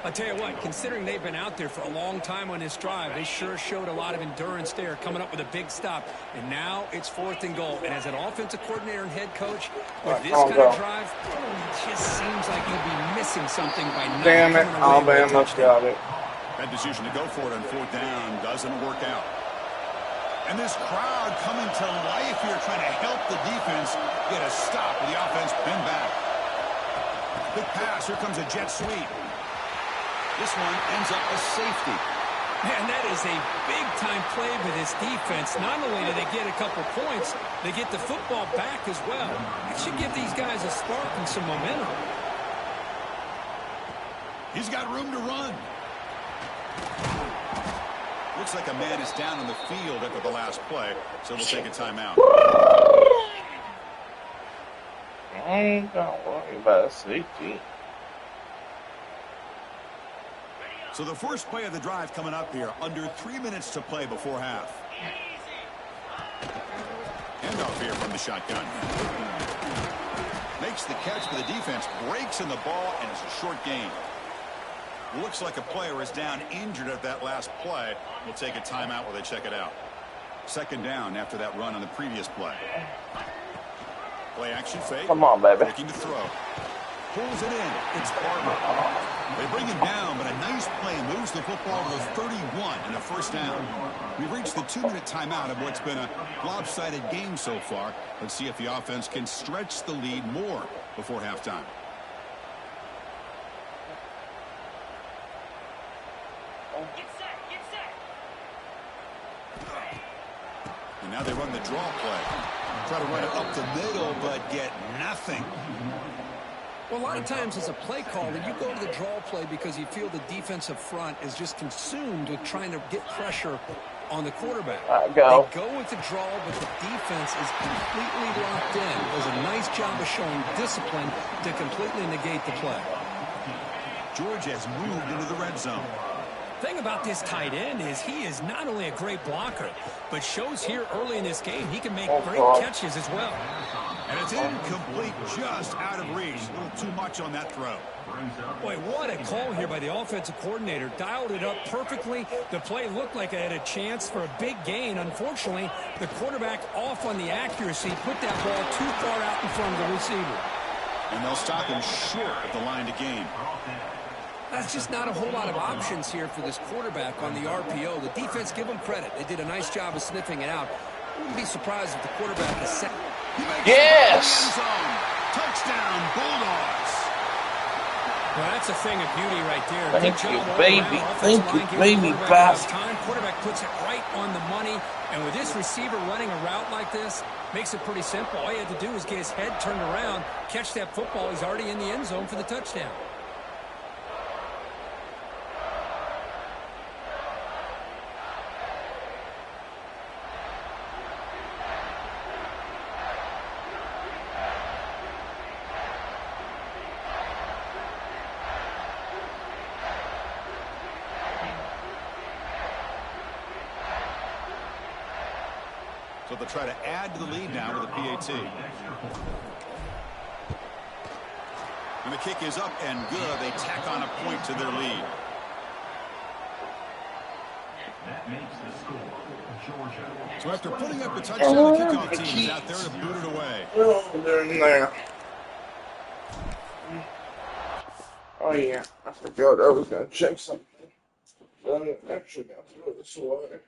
J: I'll tell you what, considering they've been out there for a long time on this drive, they sure showed a lot of endurance there, coming up with a big stop. And now it's 4th and goal. And as an offensive coordinator and head coach, with this kind of drive, it just seems like you'll be missing something by not
D: Damn it, Alabama's got it.
I: That decision to go for it on 4th down doesn't work out. And this crowd coming to life here, trying to help the defense get a stop with the offense pinned back. Big pass. Here comes a jet sweep. This one ends up a safety.
J: Man, that is a big-time play for this defense. Not only do they get a couple points, they get the football back as well. It should give these guys a spark and some momentum.
I: He's got room to run. Looks like a man is down on the field after the last play, so we'll take a timeout.
D: Don't worry about a safety.
I: So the first play of the drive coming up here, under 3 minutes to play before half. Handoff here from the shotgun. Makes the catch, but the defense breaks in the ball, and it's a short gain. Looks like a player is down injured at that last play. We'll take a timeout while they check it out. 2nd down after that run on the previous play. Play action fake.
D: Come on, baby.
I: Looking to throw. Pulls it in. It's Barber. They bring him down, but a nice play moves the football to the 31 and a 1st down. We've reached the 2-minute timeout of what's been a lopsided game so far. Let's see if the offense can stretch the lead more before halftime. And now they run the draw play. Try to run it up the middle, but get nothing.
J: Well, a lot of times as a play caller, you go to the draw play because you feel the defensive front is just consumed with trying to get pressure on the quarterback. They go with the draw, but the defense is completely locked in. Does a nice job of showing discipline to completely negate the play.
I: Georgia has moved into the red zone.
J: Thing about this tight end is he is not only a great blocker, but shows here early in this game he can make great catches as well.
I: And it's incomplete, just out of reach. A little too much on that throw.
J: Boy, what a call here by the offensive coordinator. Dialed it up perfectly. The play looked like it had a chance for a big gain. Unfortunately, the quarterback off on the accuracy, put that ball too far out in front of the receiver.
I: And they'll stop him short of the line to gain.
J: That's just not a whole lot of options here for this quarterback on the RPO. The defense, give them credit. They did a nice job of sniffing it out. I wouldn't be surprised if the quarterback is set.
D: Yes!
I: Touchdown, Bulldogs.
J: Well, that's a thing of beauty right there.
D: Thank you, baby. Thank you, baby, bastard.
J: Quarterback puts it right on the money. And with this receiver running a route like this, makes it pretty simple. All you have to do is get his head turned around, catch that football. He's already in the end zone for the touchdown.
I: So they'll try to add to the lead now with a PAT. And the kick is up and good. They tack on a point to their lead.
H: That makes the score Georgia.
I: So after putting up a touchdown, the kickoff team is out there to boot it away.
D: Oh, they're in there. Oh, yeah. I forgot I was going to check something. I'm actually going to throw this away.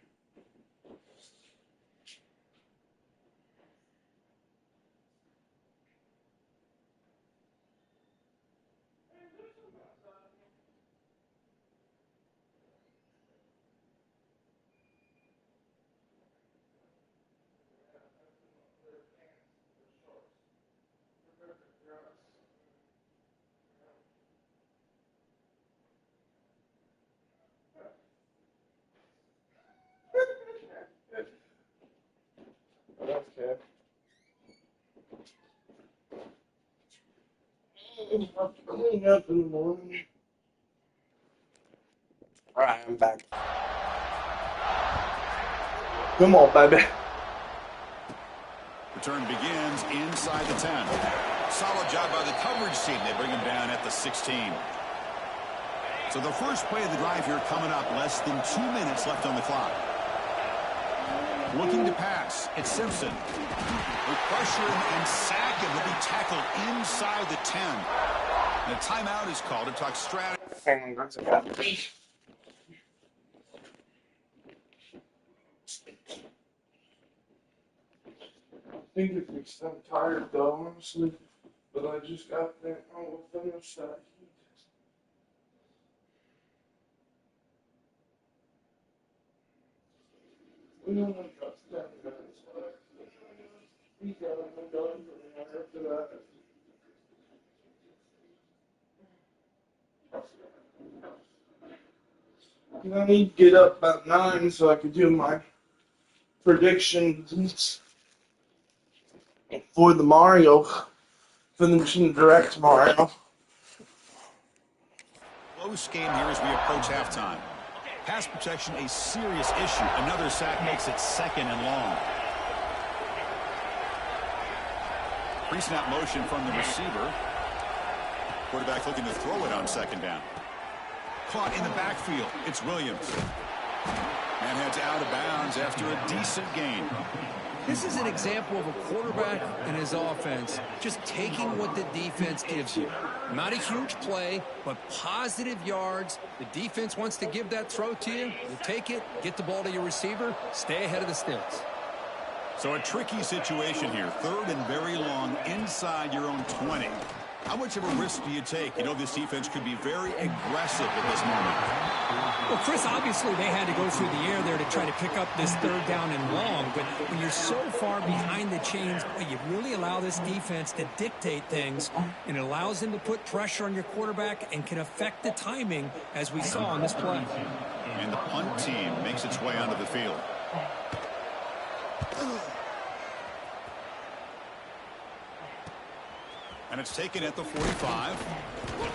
D: Okay. I'll have to clean up in the morning. Alright, I'm back. Come on, baby.
I: Return begins inside the 10. Solid job by the coverage team. They bring him down at the 16. So the first play of the drive here coming up. Less than 2 minutes left on the clock. Looking to pass. It's Simpson. They pressure him and sack him. He'll be tackled inside the 10. And a timeout is called to talk strategy.
D: I think it fixed. I'm tired though, honestly. But I just got that. Oh, finish that heat. We don't want to cut down the guys. He got him done after that. I need to get up about 9 so I could do my predictions for the Mario, finishing direct Mario.
I: Close game here as we approach halftime. Pass protection a serious issue. Another sack makes it 2nd and long. Pre-snap motion from the receiver. Quarterback looking to throw it on 2nd down. Caught in the backfield. It's Williams. And heads out of bounds after a decent gain.
J: This is an example of a quarterback and his offense just taking what the defense gives you. Not a huge play, but positive yards. The defense wants to give that throw to you. You take it, get the ball to your receiver, stay ahead of the sticks.
I: So a tricky situation here. 3rd and very long inside your own 20. How much of a risk do you take? You know this defense could be very aggressive at this moment.
J: Well, Chris, obviously they had to go through the air there to try to pick up this 3rd down and long. But when you're so far behind the chains, you really allow this defense to dictate things. And it allows them to put pressure on your quarterback and can affect the timing, as we saw on this play.
I: And the punt team makes its way onto the field. And it's taken at the 45.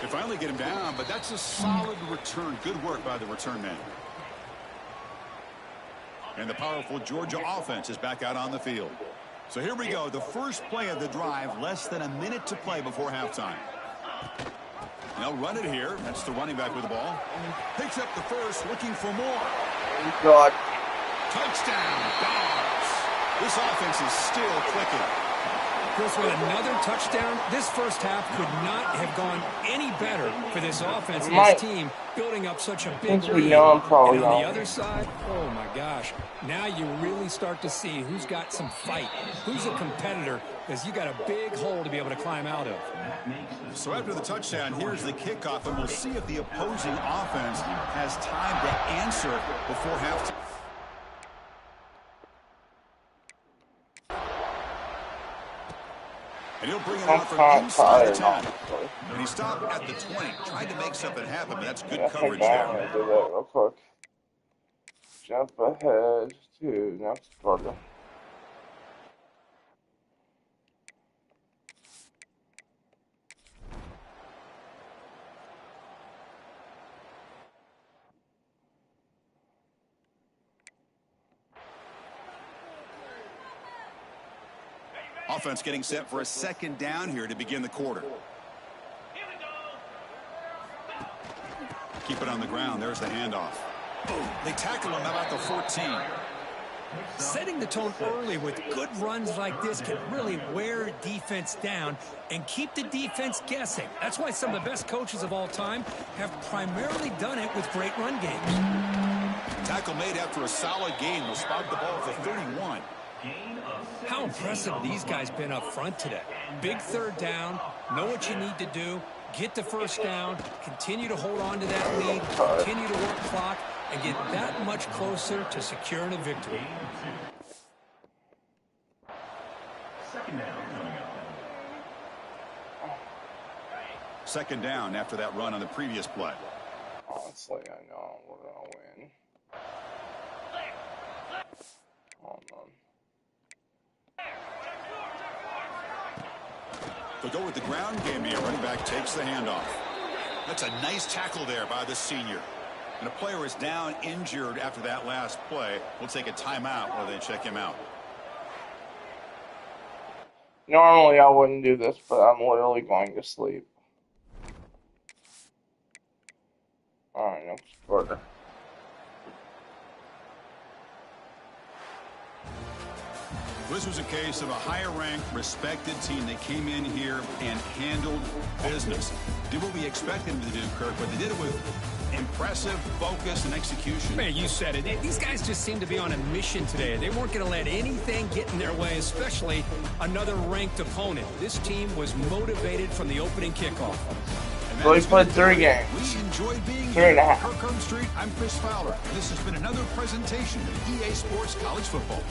I: They finally get him down, but that's a solid return. Good work by the return man. And the powerful Georgia offense is back out on the field. So here we go. The first play of the drive, less than a minute to play before halftime. They'll run it here. That's the running back with the ball. Picks up the first, looking for more.
D: God.
I: Touchdown, Dogs. This offense is still clicking.
J: Chris, with another touchdown, this first half could not have gone any better for this offense and this team, building up such a big lead. And on the other side, oh my gosh, now you really start to see who's got some fight, who's a competitor, because you got a big hole to be able to climb out of.
I: So after the touchdown, here's the kickoff, and we'll see if the opposing offense has time to answer before halftime. And he'll bring it out from inside the 10. And he stopped at the 20, tried to make something happen, but that's good coverage there.
D: Do that real quick. Jump ahead to next quarter.
I: Offense getting set for a 2nd down here to begin the quarter. Keep it on the ground. There's the handoff. They tackle him about the 14.
J: Setting the tone early with good runs like this can really wear defense down and keep the defense guessing. That's why some of the best coaches of all time have primarily done it with great run games.
I: Tackle made after a solid game will spot the ball for 31.
J: How impressive these guys been up front today. Big 3rd down, know what you need to do, get the first down, continue to hold on to that lead, continue to work clock, and get that much closer to securing a victory.
I: 2nd down after that run on the previous play.
D: Honestly, I know we're going to win. Hold on.
I: They'll go with the ground game here. Running back takes the handoff. That's a nice tackle there by the senior. And a player is down injured after that last play. We'll take a timeout while they check him out.
D: Normally I wouldn't do this, but I'm literally going to sleep. Alright, next quarter.
I: This was a case of a higher-ranked, respected team. They came in here and handled business. Did what we expected them to do, Kirk, but they did it with impressive focus and execution.
J: Man, you said it. These guys just seem to be on a mission today. They weren't going to let anything get in their way, especially another ranked opponent. This team was motivated from the opening kickoff.
D: So we played 3 games.
I: We enjoyed being
D: 3.5.
I: Kirk Street, I'm Chris Fowler. This has been another presentation of EA Sports College Football.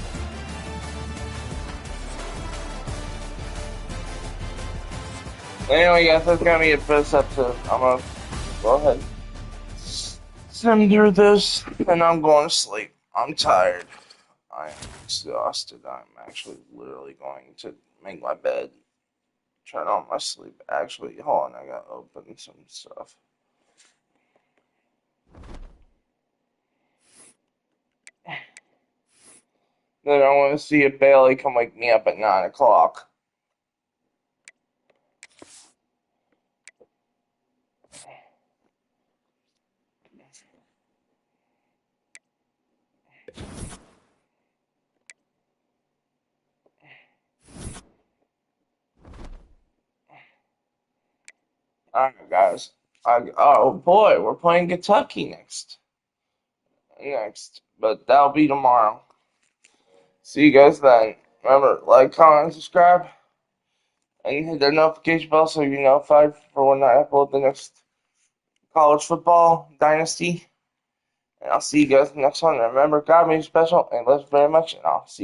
D: Anyway, guys, that's gonna be it for this episode. I'm gonna go ahead, sim through this, and I'm going to sleep. I'm tired. I am exhausted. I'm actually literally going to make my bed, turn on my sleep. Actually, hold on, I gotta open some stuff. Then I want to see if Bailey can wake me up at 9 o'clock. Alright, guys. Oh boy, we're playing Kentucky next. But that'll be tomorrow. See you guys then. Remember, like, comment, and subscribe, and hit the notification bell so you're notified for when I upload the next college football dynasty. And I'll see you guys in the next one. And remember, God made you special, and love you very much, and I'll see you.